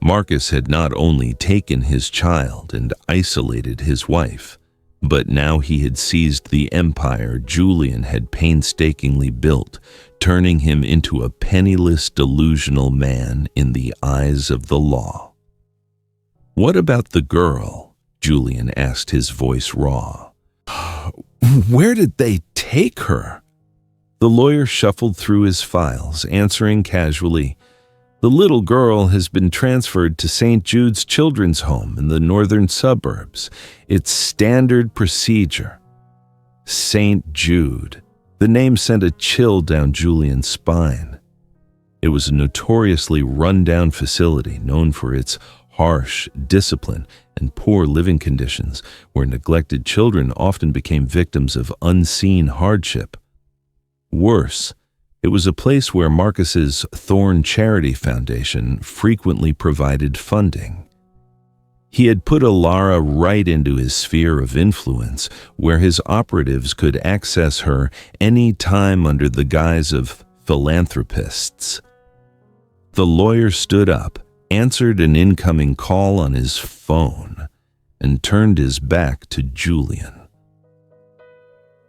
Marcus had not only taken his child and isolated his wife, but now he had seized the empire Julian had painstakingly built, turning him into a penniless, delusional man in the eyes of the law. "What about the girl?" Julian asked, his voice raw. "Where did they take her?" The lawyer shuffled through his files, answering casually, "The little girl has been transferred to St. Jude's Children's Home in the northern suburbs. It's standard procedure." St. Jude. The name sent a chill down Julian's spine. It was a notoriously run-down facility known for its harsh discipline and poor living conditions where neglected children often became victims of unseen hardship. Worse, it was a place where Marcus's Thorn Charity Foundation frequently provided funding. He had put Alara right into his sphere of influence, where his operatives could access her any time under the guise of philanthropists. The lawyer stood up, answered an incoming call on his phone, and turned his back to Julian.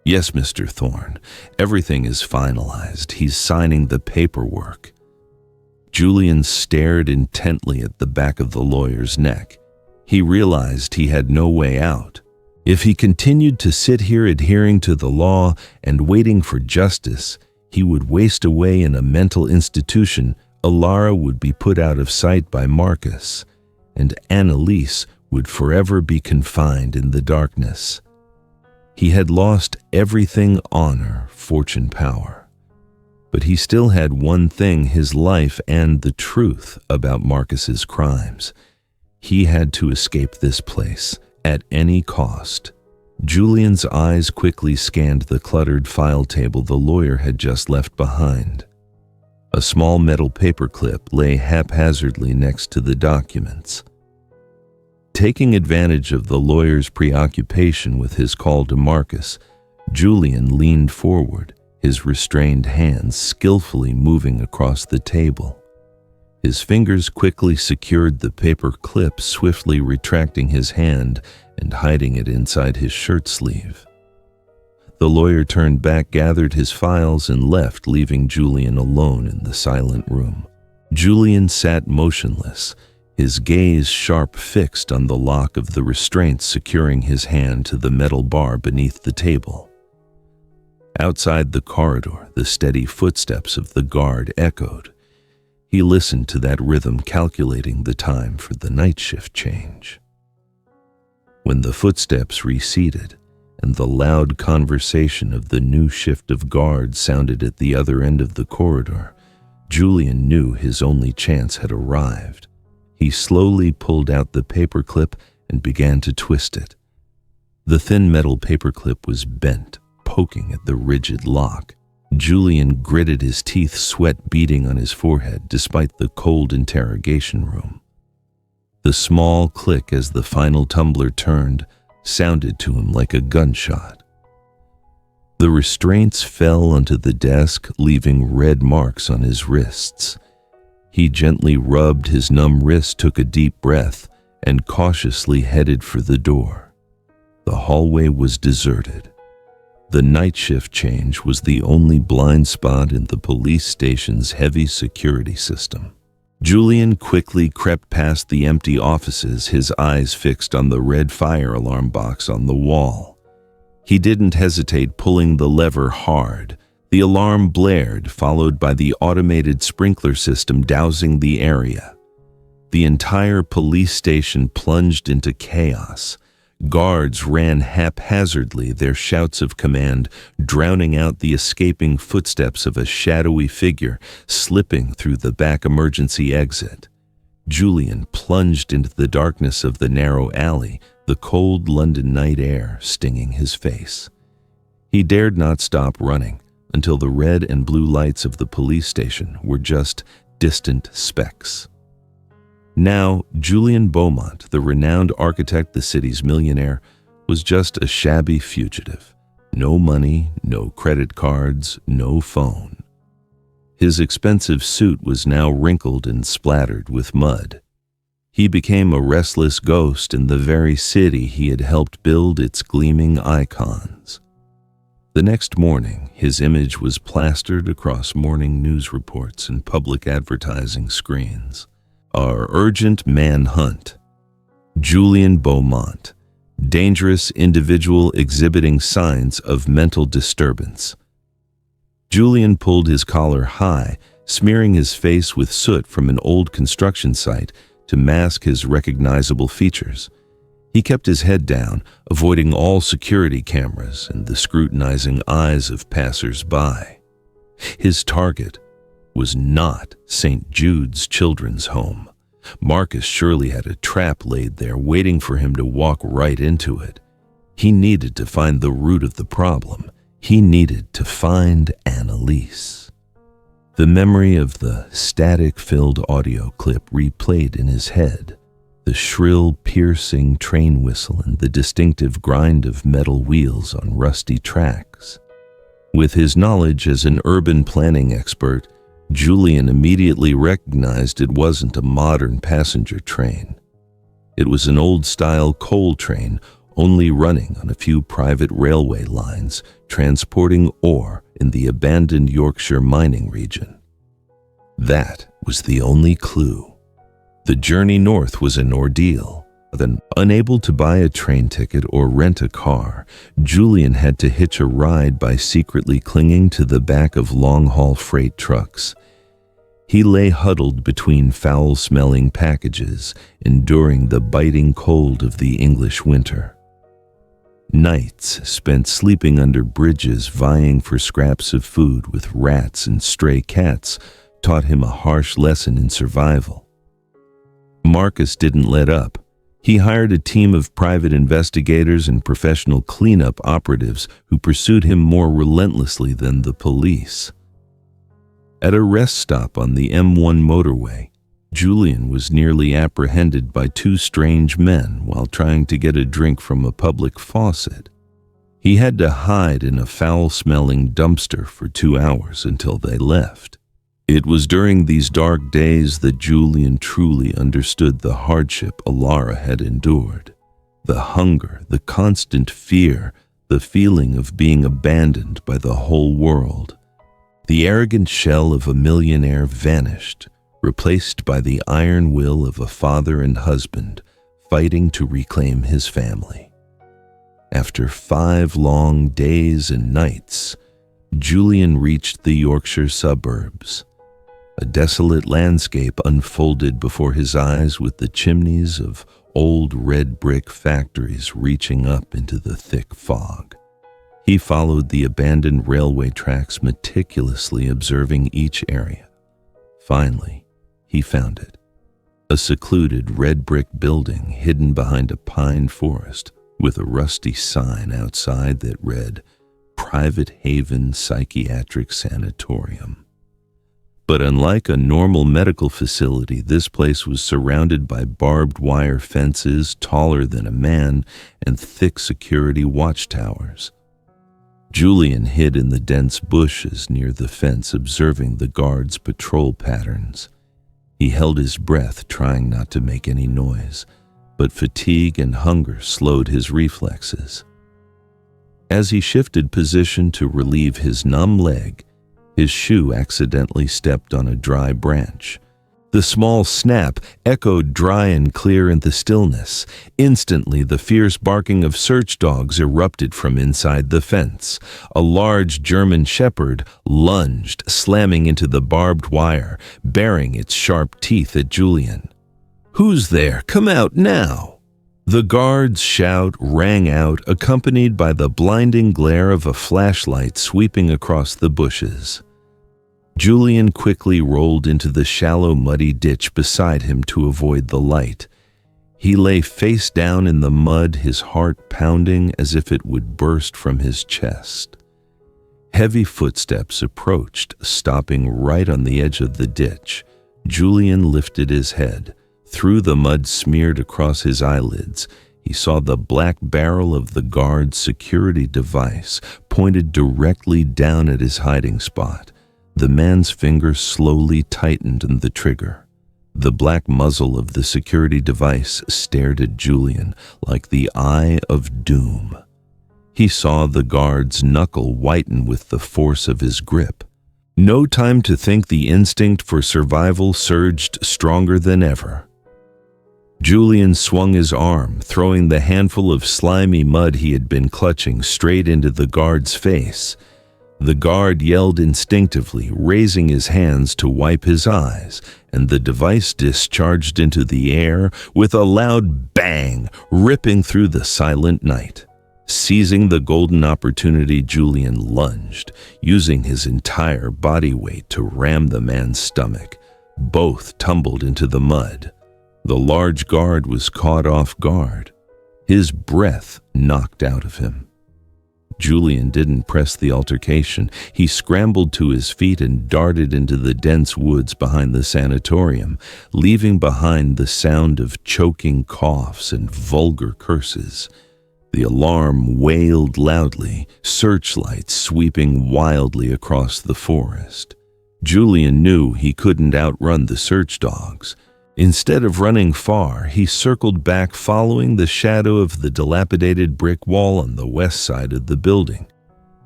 "Yes, Mr. Thorne, everything is finalized. He's signing the paperwork." Julian stared intently at the back of the lawyer's neck. He realized he had no way out. If he continued to sit here adhering to the law and waiting for justice, he would waste away in a mental institution. Alara would be put out of sight by Marcus, and Anelise would forever be confined in the darkness. He had lost everything: honor, fortune, power. But he still had one thing: his life and the truth about Marcus's crimes. He had to escape this place at any cost. Julian's eyes quickly scanned the cluttered file table the lawyer had just left behind. A small metal paperclip lay haphazardly next to the documents. Taking advantage of the lawyer's preoccupation with his call to Marcus, Julian leaned forward, his restrained hands skillfully moving across the table. His fingers quickly secured the paper clip, swiftly retracting his hand and hiding it inside his shirt sleeve. The lawyer turned back, gathered his files, and left, leaving Julian alone in the silent room. Julian sat motionless, his gaze sharp fixed on the lock of the restraint securing his hand to the metal bar beneath the table. Outside the corridor, the steady footsteps of the guard echoed. He listened to that rhythm, calculating the time for the night shift change. When the footsteps receded and the loud conversation of the new shift of guards sounded at the other end of the corridor, Julian knew his only chance had arrived. He slowly pulled out the paperclip and began to twist it. The thin metal paperclip was bent, poking at the rigid lock. Julian gritted his teeth, sweat beading on his forehead despite the cold interrogation room. The small click as the final tumbler turned sounded to him like a gunshot. The restraints fell onto the desk, leaving red marks on his wrists. He gently rubbed his numb wrist, took a deep breath, and cautiously headed for the door. The hallway was deserted. The night shift change was the only blind spot in the police station's heavy security system. Julian quickly crept past the empty offices, his eyes fixed on the red fire alarm box on the wall. He didn't hesitate, pulling the lever hard. The alarm blared, followed by the automated sprinkler system dousing the area. The entire police station plunged into chaos. Guards ran haphazardly, their shouts of command drowning out the escaping footsteps of a shadowy figure slipping through the back emergency exit. Julian plunged into the darkness of the narrow alley, the cold London night air stinging his face. He dared not stop running until the red and blue lights of the police station were just distant specks. Now, Julian Beaumont, the renowned architect, the city's millionaire, was just a shabby fugitive. No money, no credit cards, no phone. His expensive suit was now wrinkled and splattered with mud. He became a restless ghost in the very city he had helped build its gleaming icons. The next morning, his image was plastered across morning news reports and public advertising screens. Our urgent manhunt. Julian Beaumont, dangerous individual exhibiting signs of mental disturbance. Julian pulled his collar high, smearing his face with soot from an old construction site to mask his recognizable features. He kept his head down, avoiding all security cameras and the scrutinizing eyes of passers-by. His target was not St. Jude's Children's Home. Marcus surely had a trap laid there waiting for him to walk right into it. He needed to find the root of the problem. He needed to find Anelise. The memory of the static-filled audio clip replayed in his head. The shrill, piercing train whistle and the distinctive grind of metal wheels on rusty tracks. With his knowledge as an urban planning expert, Julian immediately recognized it wasn't a modern passenger train. It was an old-style coal train, only running on a few private railway lines, transporting ore in the abandoned Yorkshire mining region. That was the only clue. The journey north was an ordeal. Then, unable to buy a train ticket or rent a car, Julian had to hitch a ride by secretly clinging to the back of long-haul freight trucks. He lay huddled between foul-smelling packages, enduring the biting cold of the English winter. Nights spent sleeping under bridges vying for scraps of food with rats and stray cats taught him a harsh lesson in survival. Marcus didn't let up. He hired a team of private investigators and professional cleanup operatives who pursued him more relentlessly than the police. At a rest stop on the M1 motorway, Julian was nearly apprehended by two strange men while trying to get a drink from a public faucet. He had to hide in a foul-smelling dumpster for 2 hours until they left. It was during these dark days that Julian truly understood the hardship Alara had endured. The hunger, the constant fear, the feeling of being abandoned by the whole world. The arrogant shell of a millionaire vanished, replaced by the iron will of a father and husband fighting to reclaim his family. After 5 long days and nights, Julian reached the Yorkshire suburbs. A desolate landscape unfolded before his eyes with the chimneys of old red brick factories reaching up into the thick fog. He followed the abandoned railway tracks, meticulously observing each area. Finally, he found it. A secluded red brick building hidden behind a pine forest with a rusty sign outside that read, "Private Haven Psychiatric Sanatorium." But unlike a normal medical facility, this place was surrounded by barbed wire fences taller than a man and thick security watchtowers. Julian hid in the dense bushes near the fence, observing the guards' patrol patterns. He held his breath, trying not to make any noise, but fatigue and hunger slowed his reflexes. As he shifted position to relieve his numb leg, his shoe accidentally stepped on a dry branch. The small snap echoed dry and clear in the stillness. Instantly, the fierce barking of search dogs erupted from inside the fence. A large German shepherd lunged, slamming into the barbed wire, baring its sharp teeth at Julian. "Who's there? Come out now!" The guard's shout rang out, accompanied by the blinding glare of a flashlight sweeping across the bushes. Julian quickly rolled into the shallow, muddy ditch beside him to avoid the light. He lay face down in the mud, his heart pounding as if it would burst from his chest. Heavy footsteps approached, stopping right on the edge of the ditch. Julian lifted his head. Through the mud smeared across his eyelids, he saw the black barrel of the guard's security device pointed directly down at his hiding spot. The man's finger slowly tightened on the trigger. The black muzzle of the security device stared at Julian like the eye of doom. He saw the guard's knuckle whiten with the force of his grip. No time to think, the instinct for survival surged stronger than ever. Julian swung his arm, throwing the handful of slimy mud he had been clutching straight into the guard's face. The guard yelled instinctively, raising his hands to wipe his eyes, and the device discharged into the air with a loud bang, ripping through the silent night. Seizing the golden opportunity, Julian lunged, using his entire body weight to ram the man's stomach. Both tumbled into the mud. The large guard was caught off guard, his breath knocked out of him. Julian didn't press the altercation. He scrambled to his feet and darted into the dense woods behind the sanatorium, leaving behind the sound of choking coughs and vulgar curses. The alarm wailed loudly, searchlights sweeping wildly across the forest. Julian knew he couldn't outrun the search dogs. Instead of running far, he circled back, following the shadow of the dilapidated brick wall on the west side of the building,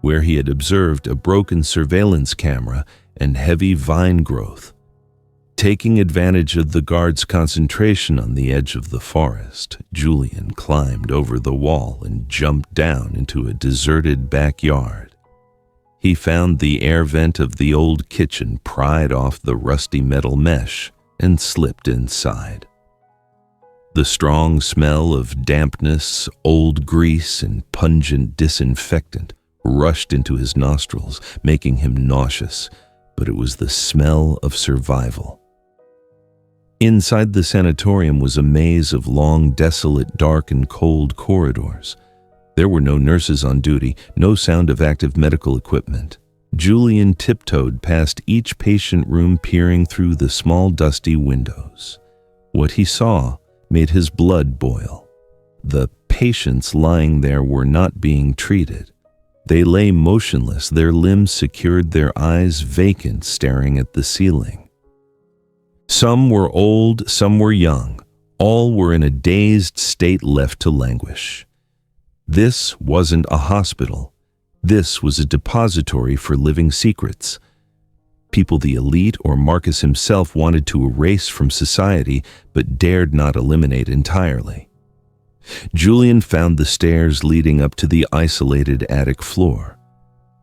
where he had observed a broken surveillance camera and heavy vine growth. Taking advantage of the guard's concentration on the edge of the forest, Julian climbed over the wall and jumped down into a deserted backyard. He found the air vent of the old kitchen pried off the rusty metal mesh and slipped inside. The strong smell of dampness, old grease, and pungent disinfectant rushed into his nostrils, making him nauseous, but it was the smell of survival. Inside the sanatorium was a maze of long, desolate, dark, and cold corridors. There were no nurses on duty, no sound of active medical equipment. Julian tiptoed past each patient room, peering through the small, dusty windows. What he saw made his blood boil. The patients lying there were not being treated. They lay motionless, their limbs secured, their eyes vacant, staring at the ceiling. Some were old, some were young. All were in a dazed state, left to languish. This wasn't a hospital. This was a depository for living secrets. People the elite or Marcus himself wanted to erase from society, but dared not eliminate entirely. Julian found the stairs leading up to the isolated attic floor.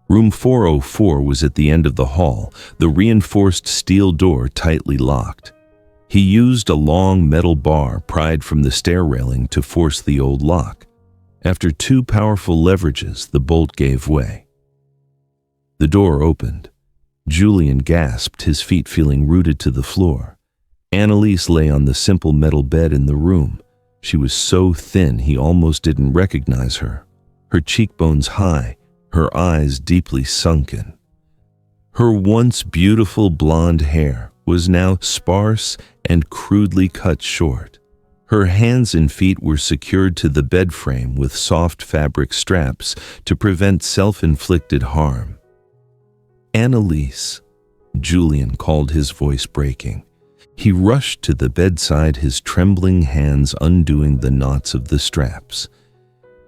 Room 404 was at the end of the hall, the reinforced steel door tightly locked. He used a long metal bar pried from the stair railing to force the old lock. After 2 powerful leverages, the bolt gave way. The door opened. Julian gasped, his feet feeling rooted to the floor. Anelise lay on the simple metal bed in the room. She was so thin he almost didn't recognize her. Her cheekbones high, her eyes deeply sunken. Her once beautiful blonde hair was now sparse and crudely cut short. Her hands and feet were secured to the bed frame with soft fabric straps to prevent self-inflicted harm. "Anelise," Julian called, his voice breaking. He rushed to the bedside, his trembling hands undoing the knots of the straps.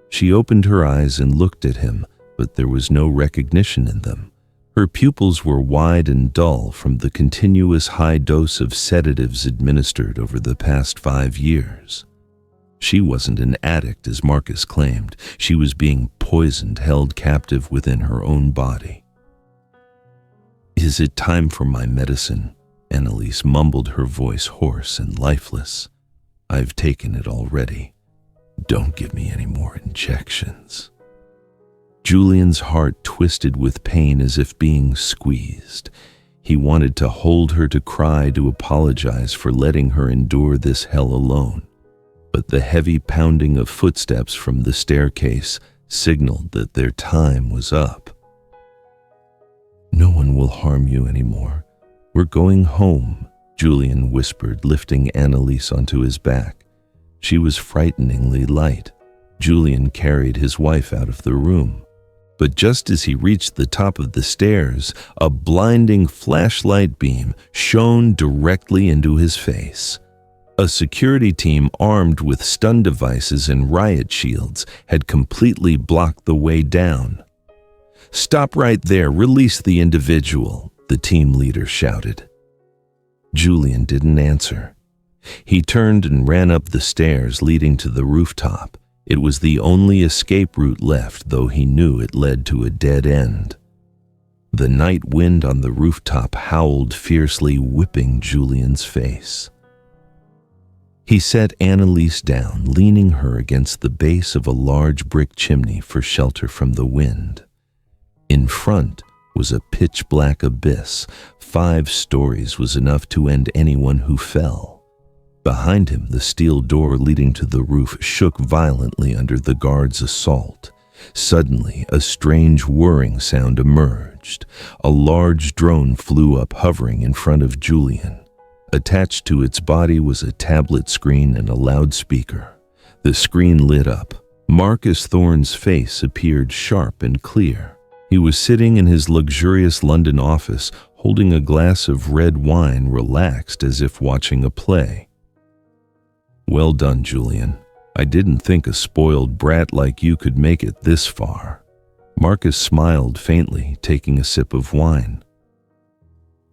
She opened her eyes and looked at him, but there was no recognition in them. Her pupils were wide and dull from the continuous high dose of sedatives administered over the past 5 years. She wasn't an addict, as Marcus claimed. She was being poisoned, held captive within her own body. "Is it time for my medicine?" Anelise mumbled, her voice hoarse and lifeless. "I've taken it already. Don't give me any more injections." Julian's heart twisted with pain as if being squeezed. He wanted to hold her, to cry, to apologize for letting her endure this hell alone. But the heavy pounding of footsteps from the staircase signaled that their time was up. "No one will harm you anymore. We're going home," Julian whispered, lifting Anelise onto his back. She was frighteningly light. Julian carried his wife out of the room. But just as he reached the top of the stairs, a blinding flashlight beam shone directly into his face. A security team armed with stun devices and riot shields had completely blocked the way down. "Stop right there, release the individual," the team leader shouted. Julian didn't answer. He turned and ran up the stairs leading to the rooftop. It was the only escape route left, though he knew it led to a dead end. The night wind on the rooftop howled fiercely, whipping Julian's face. He set Anelise down, leaning her against the base of a large brick chimney for shelter from the wind. In front was a pitch-black abyss. 5 stories was enough to end anyone who fell. Behind him, the steel door leading to the roof shook violently under the guard's assault. Suddenly, a strange whirring sound emerged. A large drone flew up, hovering in front of Julian. Attached to its body was a tablet screen and a loudspeaker. The screen lit up. Marcus Thorne's face appeared sharp and clear. He was sitting in his luxurious London office, holding a glass of red wine, relaxed as if watching a play. "Well done, Julian. I didn't think a spoiled brat like you could make it this far." Marcus smiled faintly, taking a sip of wine.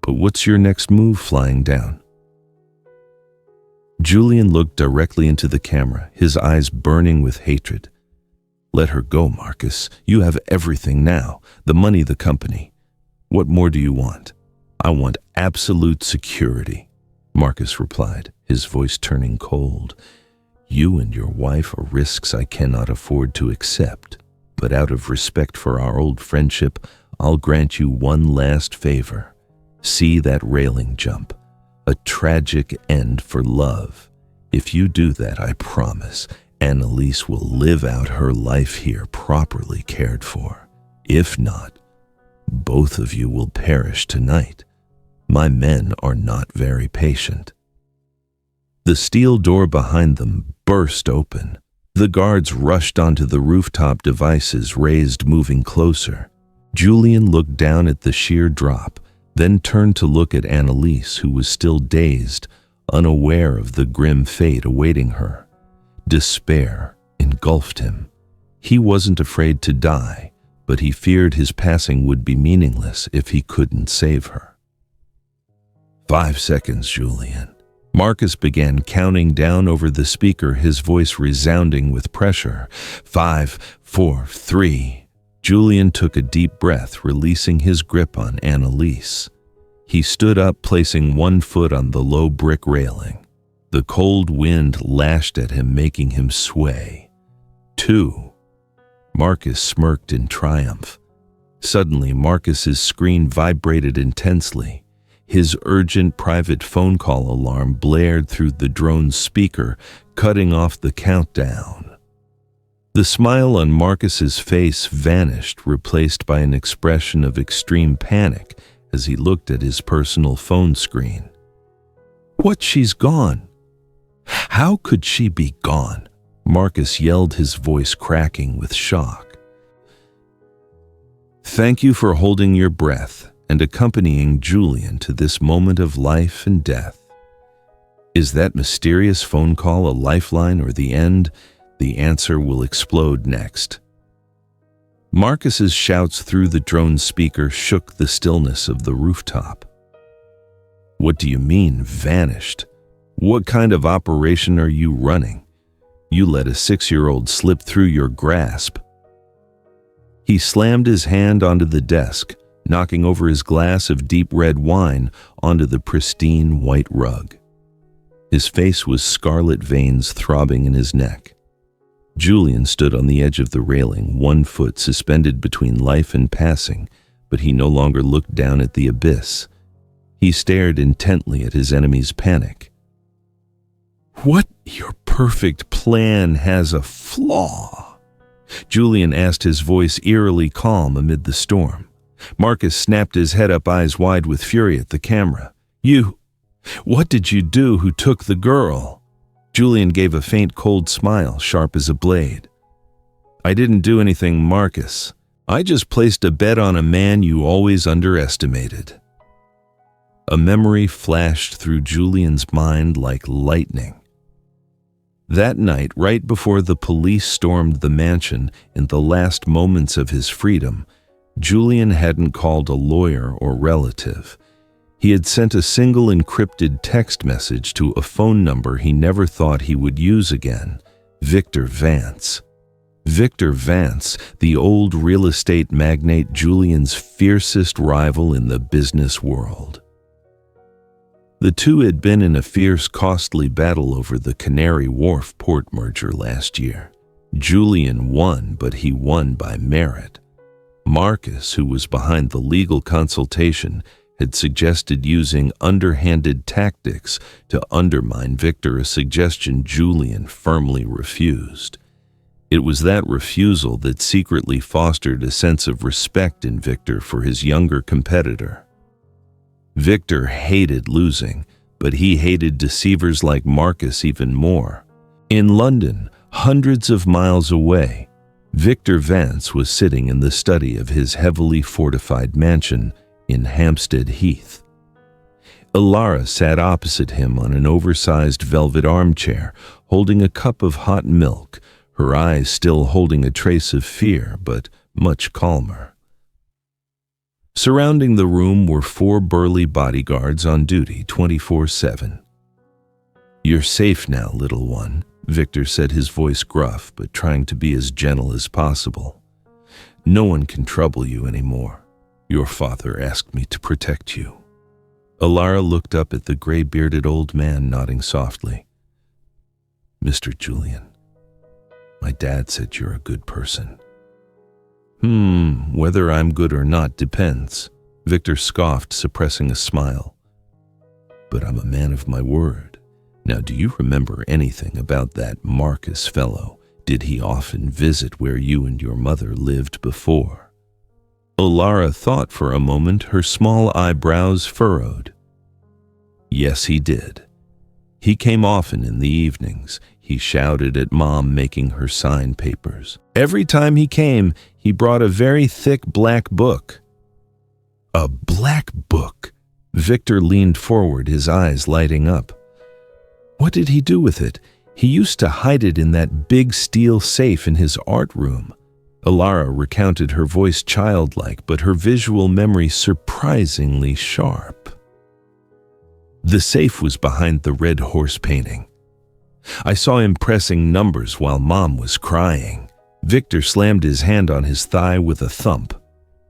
"But what's your next move, flying down?" Julian looked directly into the camera, his eyes burning with hatred. "Let her go, Marcus. You have everything now, the money, the company. What more do you want?" "I want absolute security," Marcus replied, his voice turning cold. "You and your wife are risks I cannot afford to accept, but out of respect for our old friendship, I'll grant you one last favor. See that railing jump? A tragic end for love. If you do that, I promise, Anelise will live out her life here properly cared for. If not, both of you will perish tonight. My men are not very patient." The steel door behind them burst open. The guards rushed onto the rooftop, devices raised, moving closer. Julian looked down at the sheer drop, then turned to look at Anelise, who was still dazed, unaware of the grim fate awaiting her. Despair engulfed him. He wasn't afraid to die, but he feared his passing would be meaningless if he couldn't save her. 5 seconds, Julian. Marcus began counting down over the speaker, his voice resounding with pressure. 5, 4, 3. Julian took a deep breath, releasing his grip on Anelise. He stood up, placing one foot on the low brick railing. The cold wind lashed at him, making him sway. 2. Marcus smirked in triumph. Suddenly, Marcus's screen vibrated intensely. His urgent private phone call alarm blared through the drone's speaker, cutting off the countdown. The smile on Marcus's face vanished, replaced by an expression of extreme panic as he looked at his personal phone screen. "What, she's gone? How could she be gone?" Marcus yelled, his voice cracking with shock. "Thank you for holding your breath and accompanying Julian to this moment of life and death. Is that mysterious phone call a lifeline or the end? The answer will explode next." Marcus's shouts through the drone speaker shook the stillness of the rooftop. "What do you mean, vanished? What kind of operation are you running? You let a 6-year-old slip through your grasp." He slammed his hand onto the desk, knocking over his glass of deep red wine onto the pristine white rug. His face was scarlet veins throbbing in his neck. Julian stood on the edge of the railing, one foot suspended between life and passing, but he no longer looked down at the abyss. He stared intently at his enemy's panic. "What? Your perfect plan has a flaw?" Julian asked, his voice eerily calm amid the storm. Marcus snapped his head up, eyes wide with fury at the camera. What did you do? Who took the girl?" Julian gave a faint, cold smile, sharp as a blade. "I didn't do anything, Marcus. I just placed a bet on a man you always underestimated." A memory flashed through Julian's mind like lightning. That night, right before the police stormed the mansion in the last moments of his freedom, Julian hadn't called a lawyer or relative. He had sent a single encrypted text message to a phone number he never thought he would use again, Victor Vance. Victor Vance, the old real estate magnate, Julian's fiercest rival in the business world. The two had been in a fierce, costly battle over the Canary Wharf port merger last year. Julian won, but he won by merit. Marcus, who was behind the legal consultation, had suggested using underhanded tactics to undermine Victor, a suggestion Julian firmly refused. It was that refusal that secretly fostered a sense of respect in Victor for his younger competitor. Victor hated losing, but he hated deceivers like Marcus even more. In London, hundreds of miles away, Victor Vance was sitting in the study of his heavily fortified mansion in Hampstead Heath. Alara sat opposite him on an oversized velvet armchair, holding a cup of hot milk, her eyes still holding a trace of fear, but much calmer. Surrounding the room were 4 burly bodyguards on duty 24/7. "You're safe now, little one," Victor said, his voice gruff, but trying to be as gentle as possible. "No one can trouble you anymore. Your father asked me to protect you." Alara looked up at the gray-bearded old man, nodding softly. "Mr. Julian, my dad said you're a good person." Whether I'm good or not depends," Victor scoffed, suppressing a smile. "But I'm a man of my word. Now, do you remember anything about that Marcus fellow? Did he often visit where you and your mother lived before?" Alara thought for a moment, her small eyebrows furrowed. "Yes, he did. He came often in the evenings. He shouted at Mom, making her sign papers. Every time he came, he brought a very thick black book." "A black book?" Victor leaned forward, his eyes lighting up. "What did he do with it? He used to hide it in that big steel safe in his art room." Alara recounted, her voice childlike, but her visual memory surprisingly sharp. "The safe was behind the red horse painting. I saw him pressing numbers while Mom was crying." Victor slammed his hand on his thigh with a thump.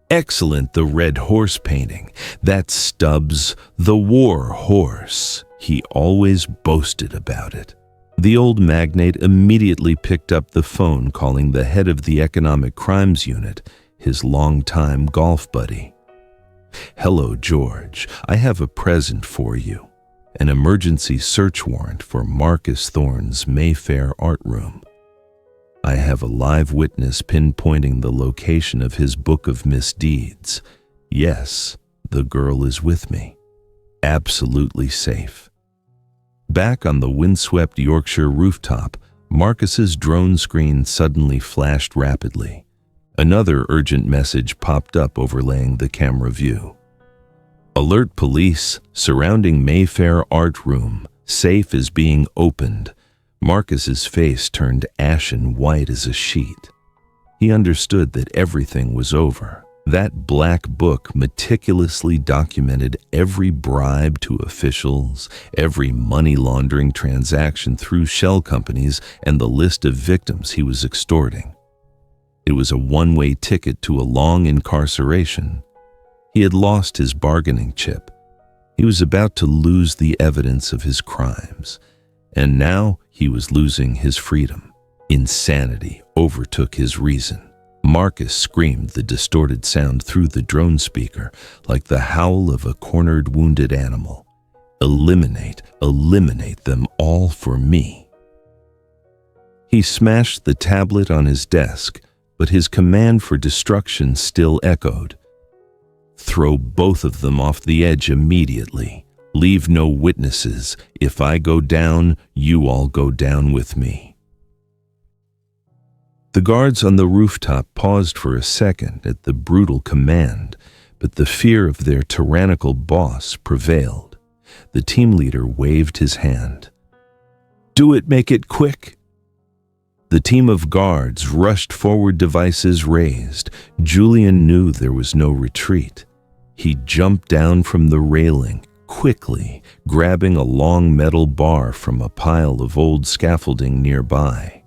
"Excellent, the red horse painting. That's Stubbs, the war horse. He always boasted about it." The old magnate immediately picked up the phone, calling the head of the Economic Crimes Unit, his longtime golf buddy. "Hello, George. I have a present for you. An emergency search warrant for Marcus Thorne's Mayfair art room. I have a live witness pinpointing the location of his book of misdeeds. Yes, the girl is with me. Absolutely safe." Back on the windswept Yorkshire rooftop, Marcus's drone screen suddenly flashed rapidly. Another urgent message popped up, overlaying the camera view. "Alert police, surrounding Mayfair art room. Safe is being opened." Marcus's face turned ashen white as a sheet. He understood that everything was over. That black book meticulously documented every bribe to officials, every money laundering transaction through shell companies, and the list of victims he was extorting. It was a one-way ticket to a long incarceration. He had lost his bargaining chip. He was about to lose the evidence of his crimes, and now he was losing his freedom. Insanity overtook his reason. Marcus screamed, the distorted sound through the drone speaker like the howl of a cornered, wounded animal. "Eliminate, eliminate them all for me." He smashed the tablet on his desk, but his command for destruction still echoed. "Throw both of them off the edge immediately. Leave no witnesses. If I go down, you all go down with me." The guards on the rooftop paused for a second at the brutal command, but the fear of their tyrannical boss prevailed. The team leader waved his hand. "Do it, make it quick." The team of guards rushed forward, devices raised. Julian knew there was no retreat. He jumped down from the railing, quickly, grabbing a long metal bar from a pile of old scaffolding nearby.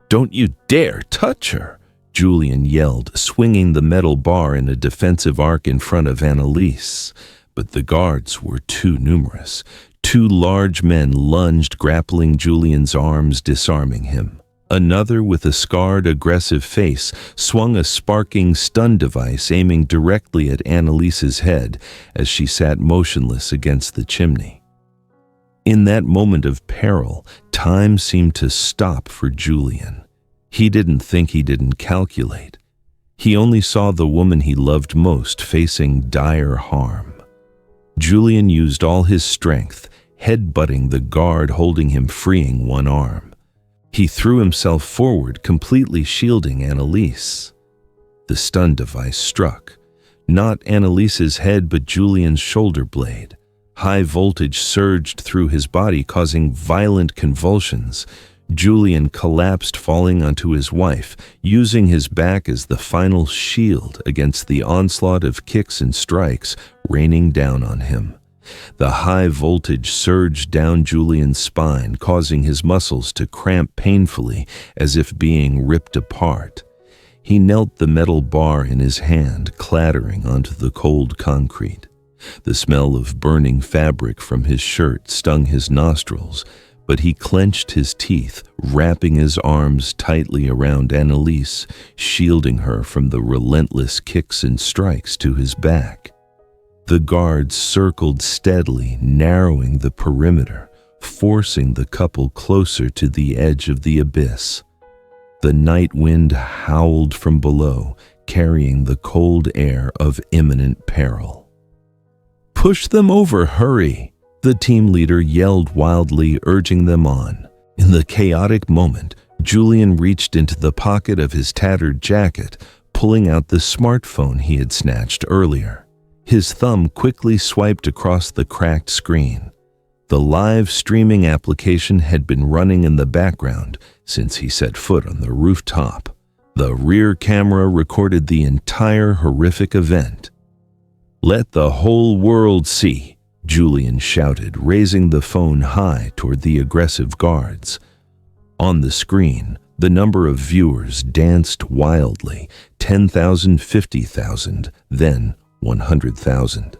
"Don't you dare touch her!" Julian yelled, swinging the metal bar in a defensive arc in front of Anelise. But the guards were too numerous. Two large men lunged, grappling Julian's arms, disarming him. Another, with a scarred, aggressive face, swung a sparking stun device aiming directly at Anelise's head as she sat motionless against the chimney. In that moment of peril, time seemed to stop for Julian. He didn't think, he didn't calculate. He only saw the woman he loved most facing dire harm. Julian used all his strength, headbutting the guard holding him, freeing one arm. He threw himself forward, completely shielding Anelise. The stun device struck, not Anelise's head but Julian's shoulder blade. High voltage surged through his body, causing violent convulsions. Julian collapsed, falling onto his wife, using his back as the final shield against the onslaught of kicks and strikes raining down on him. The high voltage surged down Julian's spine, causing his muscles to cramp painfully as if being ripped apart. He knelt, the metal bar in his hand clattering onto the cold concrete. The smell of burning fabric from his shirt stung his nostrils, but he clenched his teeth, wrapping his arms tightly around Anelise, shielding her from the relentless kicks and strikes to his back. The guards circled steadily, narrowing the perimeter, forcing the couple closer to the edge of the abyss. The night wind howled from below, carrying the cold air of imminent peril. "Push them over, hurry!" the team leader yelled wildly, urging them on. In the chaotic moment, Julian reached into the pocket of his tattered jacket, pulling out the smartphone he had snatched earlier. His thumb quickly swiped across the cracked screen. The live streaming application had been running in the background since he set foot on the rooftop. The rear camera recorded the entire horrific event. "Let the whole world see," Julian shouted, raising the phone high toward the aggressive guards. On the screen, the number of viewers danced wildly, 10,000, 50,000, then 100,000.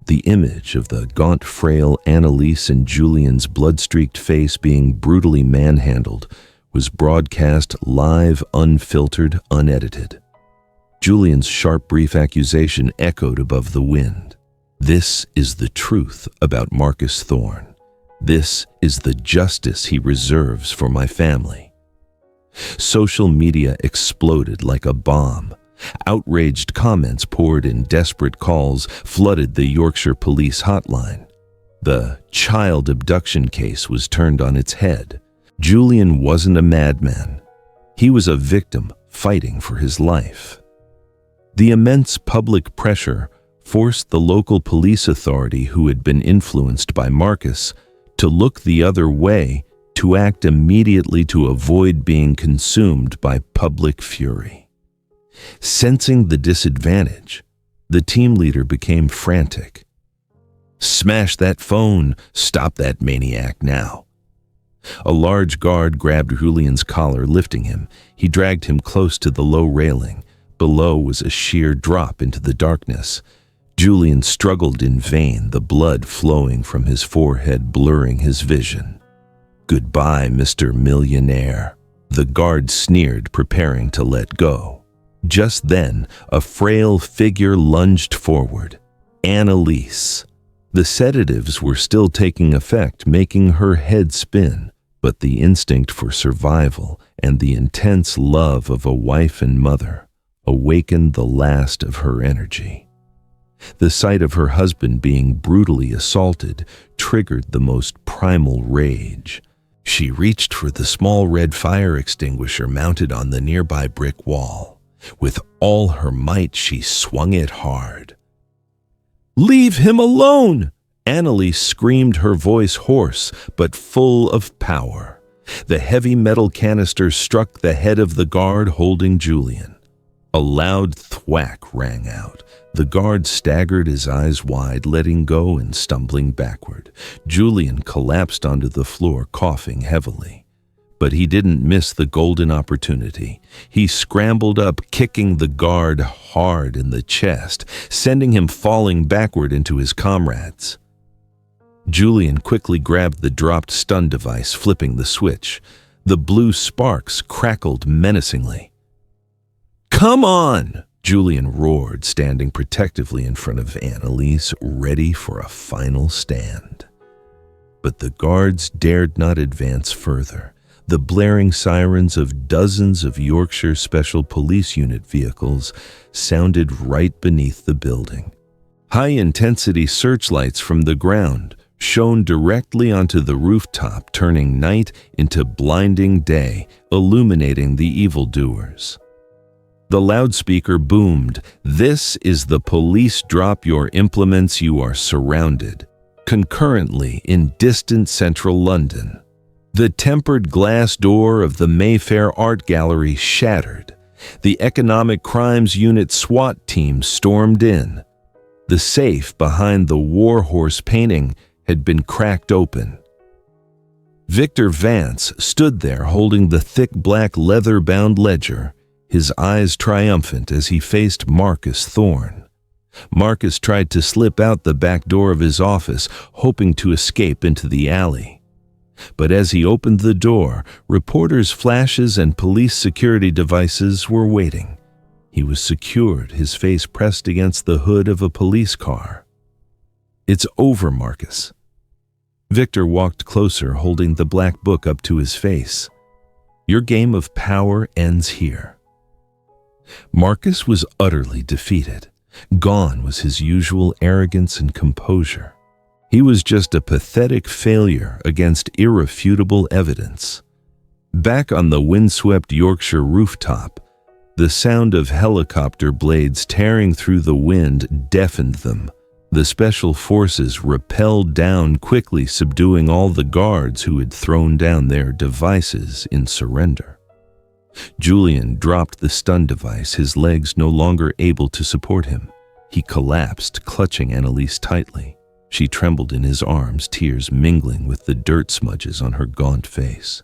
The image of the gaunt, frail Anelise and Julian's blood-streaked face being brutally manhandled was broadcast live, unfiltered, unedited. Julian's sharp, brief accusation echoed above the wind. "This is the truth about Marcus Thorne. This is the justice he reserves for my family." Social media exploded like a bomb. Outraged comments poured in, desperate calls flooded the Yorkshire police hotline. The child abduction case was turned on its head. Julian wasn't a madman. He was a victim fighting for his life. The immense public pressure forced the local police authority, who had been influenced by Marcus, to look the other way, to act immediately to avoid being consumed by public fury. Sensing the disadvantage, the team leader became frantic. "Smash that phone! Stop that maniac now!" A large guard grabbed Julian's collar, lifting him. He dragged him close to the low railing. Below was a sheer drop into the darkness. Julian struggled in vain, the blood flowing from his forehead, blurring his vision. "Goodbye, Mr. Millionaire," the guard sneered, preparing to let go. Just then, a frail figure lunged forward. Anelise. The sedatives were still taking effect, making her head spin, but the instinct for survival and the intense love of a wife and mother awakened the last of her energy. The sight of her husband being brutally assaulted triggered the most primal rage. She reached for the small red fire extinguisher mounted on the nearby brick wall. With all her might, she swung it hard. "Leave him alone!" Anelise screamed, her voice hoarse but full of power. The heavy metal canister struck the head of the guard holding Julian. A loud thwack rang out. The guard staggered, his eyes wide, letting go and stumbling backward. Julian collapsed onto the floor, coughing heavily. But he didn't miss the golden opportunity. He scrambled up, kicking the guard hard in the chest, sending him falling backward into his comrades. Julian quickly grabbed the dropped stun device, flipping the switch. The blue sparks crackled menacingly. "Come on!" Julian roared, standing protectively in front of Anelise, ready for a final stand. But the guards dared not advance further. The blaring sirens of dozens of Yorkshire Special Police Unit vehicles sounded right beneath the building. High-intensity searchlights from the ground shone directly onto the rooftop, turning night into blinding day, illuminating the evildoers. The loudspeaker boomed, "This is the police, drop your implements, you are surrounded," concurrently in distant central London. The tempered glass door of the Mayfair Art Gallery shattered. The Economic Crimes Unit SWAT team stormed in. The safe behind the Warhorse painting had been cracked open. Victor Vance stood there holding the thick black leather-bound ledger, his eyes triumphant as he faced Marcus Thorne. Marcus tried to slip out the back door of his office, hoping to escape into the alley. But as he opened the door, reporters' flashes and police security devices were waiting. He was secured, his face pressed against the hood of a police car. "It's over, Marcus." Victor walked closer, holding the black book up to his face. "Your game of power ends here." Marcus was utterly defeated. Gone was his usual arrogance and composure. He was just a pathetic failure against irrefutable evidence. Back on the windswept Yorkshire rooftop, the sound of helicopter blades tearing through the wind deafened them. The special forces rappelled down quickly, subduing all the guards who had thrown down their devices in surrender. Julian dropped the stun device, his legs no longer able to support him. He collapsed, clutching Anelise tightly. She trembled in his arms, tears mingling with the dirt smudges on her gaunt face.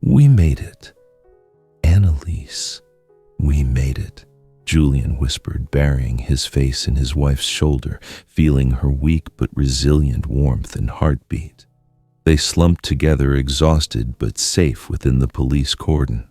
"We made it. Anelise, we made it," Julian whispered, burying his face in his wife's shoulder, feeling her weak but resilient warmth and heartbeat. They slumped together, exhausted but safe within the police cordon.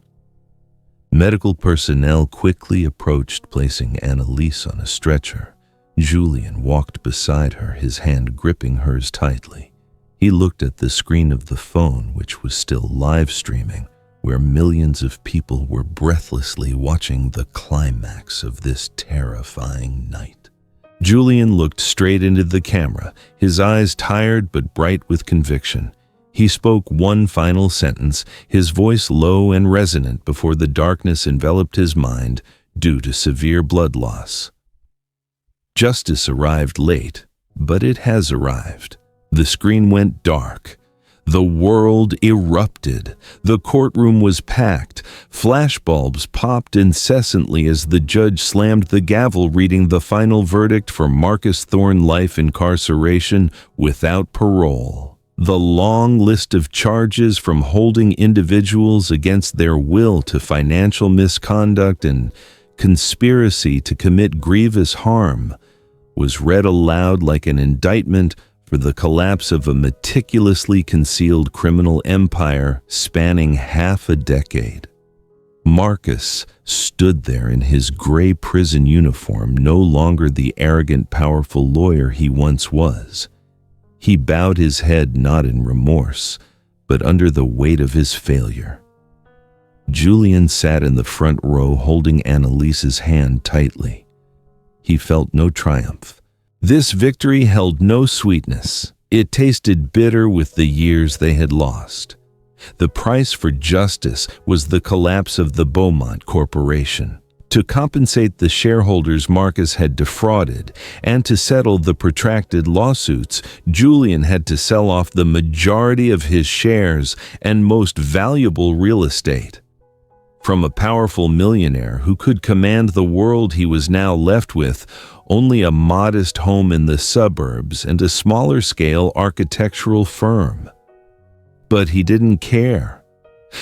Medical personnel quickly approached, placing Anelise on a stretcher. Julian walked beside her, his hand gripping hers tightly. He looked at the screen of the phone, which was still live streaming, where millions of people were breathlessly watching the climax of this terrifying night. Julian looked straight into the camera, his eyes tired but bright with conviction. He spoke one final sentence, his voice low and resonant before the darkness enveloped his mind due to severe blood loss. "Justice arrived late, but it has arrived." The screen went dark. The world erupted. The courtroom was packed. Flashbulbs popped incessantly as the judge slammed the gavel, reading the final verdict for Marcus Thorne: life incarceration without parole. The long list of charges, from holding individuals against their will to financial misconduct and conspiracy to commit grievous harm, was read aloud like an indictment for the collapse of a meticulously concealed criminal empire spanning half a decade. Marcus stood there in his gray prison uniform, no longer the arrogant, powerful lawyer he once was. He bowed his head not in remorse, but under the weight of his failure. Julian sat in the front row, holding Anelise's hand tightly. He felt no triumph. This victory held no sweetness. It tasted bitter with the years they had lost. The price for justice was the collapse of the Beaumont Corporation. To compensate the shareholders Marcus had defrauded and to settle the protracted lawsuits, Julian had to sell off the majority of his shares and most valuable real estate. From a powerful millionaire who could command the world, he was now left with only a modest home in the suburbs and a smaller-scale architectural firm. But he didn't care.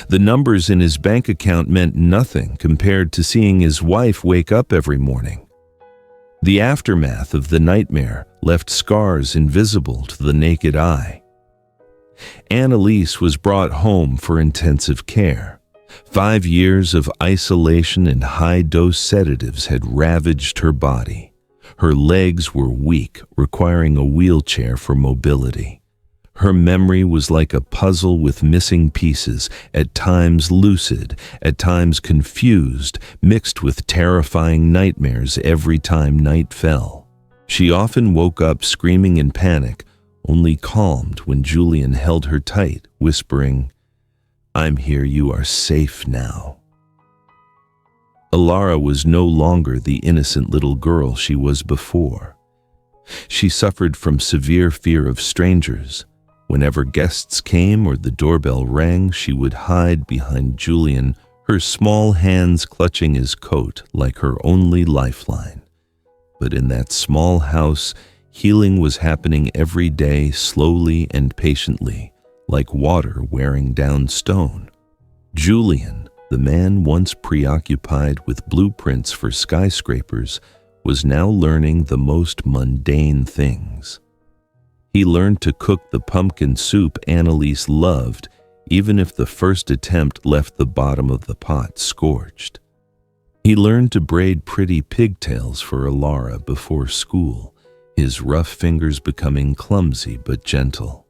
The numbers in his bank account meant nothing compared to seeing his wife wake up every morning. The aftermath of the nightmare left scars invisible to the naked eye. Anelise was brought home for intensive care. 5 years of isolation and high-dose sedatives had ravaged her body. Her legs were weak, requiring a wheelchair for mobility. Her memory was like a puzzle with missing pieces, at times lucid, at times confused, mixed with terrifying nightmares every time night fell. She often woke up screaming in panic, only calmed when Julian held her tight, whispering, "I'm here, you are safe now." Alara was no longer the innocent little girl she was before. She suffered from severe fear of strangers. Whenever guests came or the doorbell rang, she would hide behind Julian, her small hands clutching his coat like her only lifeline. But in that small house, healing was happening every day, slowly and patiently, like water wearing down stone. Julian, the man once preoccupied with blueprints for skyscrapers, was now learning the most mundane things. He learned to cook the pumpkin soup Anelise loved, even if the first attempt left the bottom of the pot scorched. He learned to braid pretty pigtails for Alara before school, his rough fingers becoming clumsy but gentle.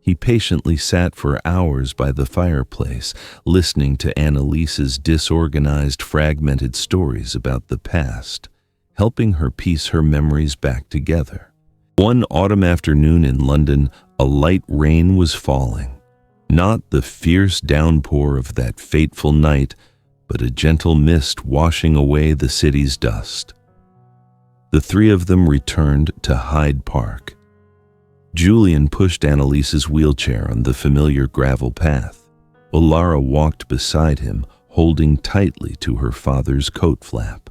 He patiently sat for hours by the fireplace, listening to Anelise's disorganized, fragmented stories about the past, helping her piece her memories back together. One autumn afternoon in London, a light rain was falling. Not the fierce downpour of that fateful night, but a gentle mist washing away the city's dust. The three of them returned to Hyde Park. Julian pushed Anelise's wheelchair on the familiar gravel path. Alara walked beside him, holding tightly to her father's coat flap.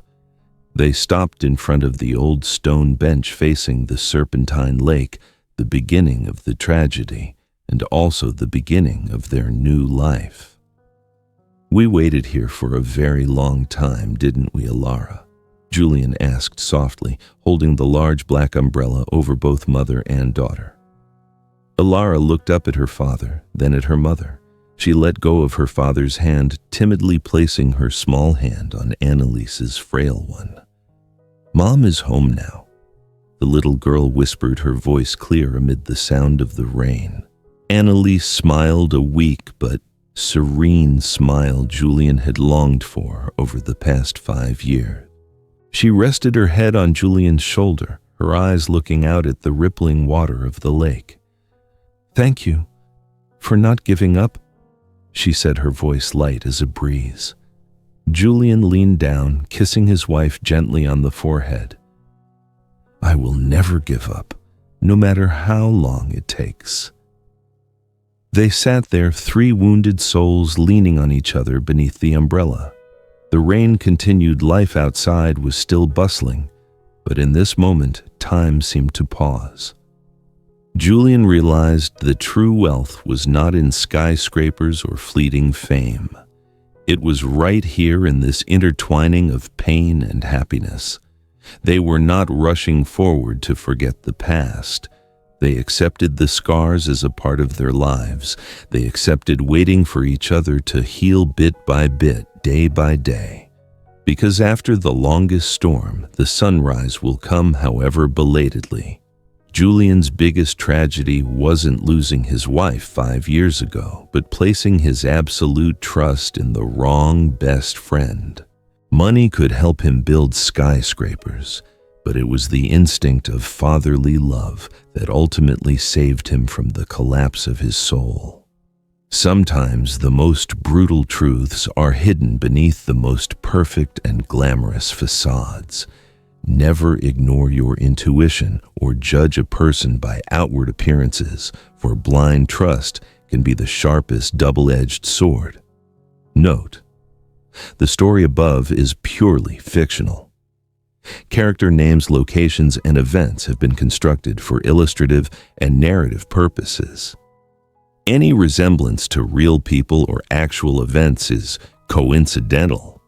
They stopped in front of the old stone bench facing the Serpentine Lake, the beginning of the tragedy, and also the beginning of their new life. "We waited here for a very long time, didn't we, Alara?" Julian asked softly, holding the large black umbrella over both mother and daughter. Alara looked up at her father, then at her mother. She let go of her father's hand, timidly placing her small hand on Anelise's frail one. "Mom is home now," the little girl whispered, her voice clear amid the sound of the rain. Anelise smiled, a weak but serene smile Julian had longed for over the past 5 years. She rested her head on Julian's shoulder, her eyes looking out at the rippling water of the lake. "Thank you for not giving up," she said, her voice light as a breeze. Julian leaned down, kissing his wife gently on the forehead. "I will never give up, no matter how long it takes." They sat there, 3 wounded souls leaning on each other beneath the umbrella. The rain continued, life outside was still bustling, but in this moment, time seemed to pause. Julian realized that true wealth was not in skyscrapers or fleeting fame. It was right here in this intertwining of pain and happiness. They were not rushing forward to forget the past. They accepted the scars as a part of their lives. They accepted waiting for each other to heal bit by bit, day by day. Because after the longest storm, the sunrise will come, however belatedly. Julian's biggest tragedy wasn't losing his wife 5 years ago, but placing his absolute trust in the wrong best friend. Money could help him build skyscrapers, but it was the instinct of fatherly love that ultimately saved him from the collapse of his soul. Sometimes the most brutal truths are hidden beneath the most perfect and glamorous facades. Never ignore your intuition or judge a person by outward appearances, for blind trust can be the sharpest double-edged sword. Note: the story above is purely fictional. Character names, locations, and events have been constructed for illustrative and narrative purposes. Any resemblance to real people or actual events is coincidental.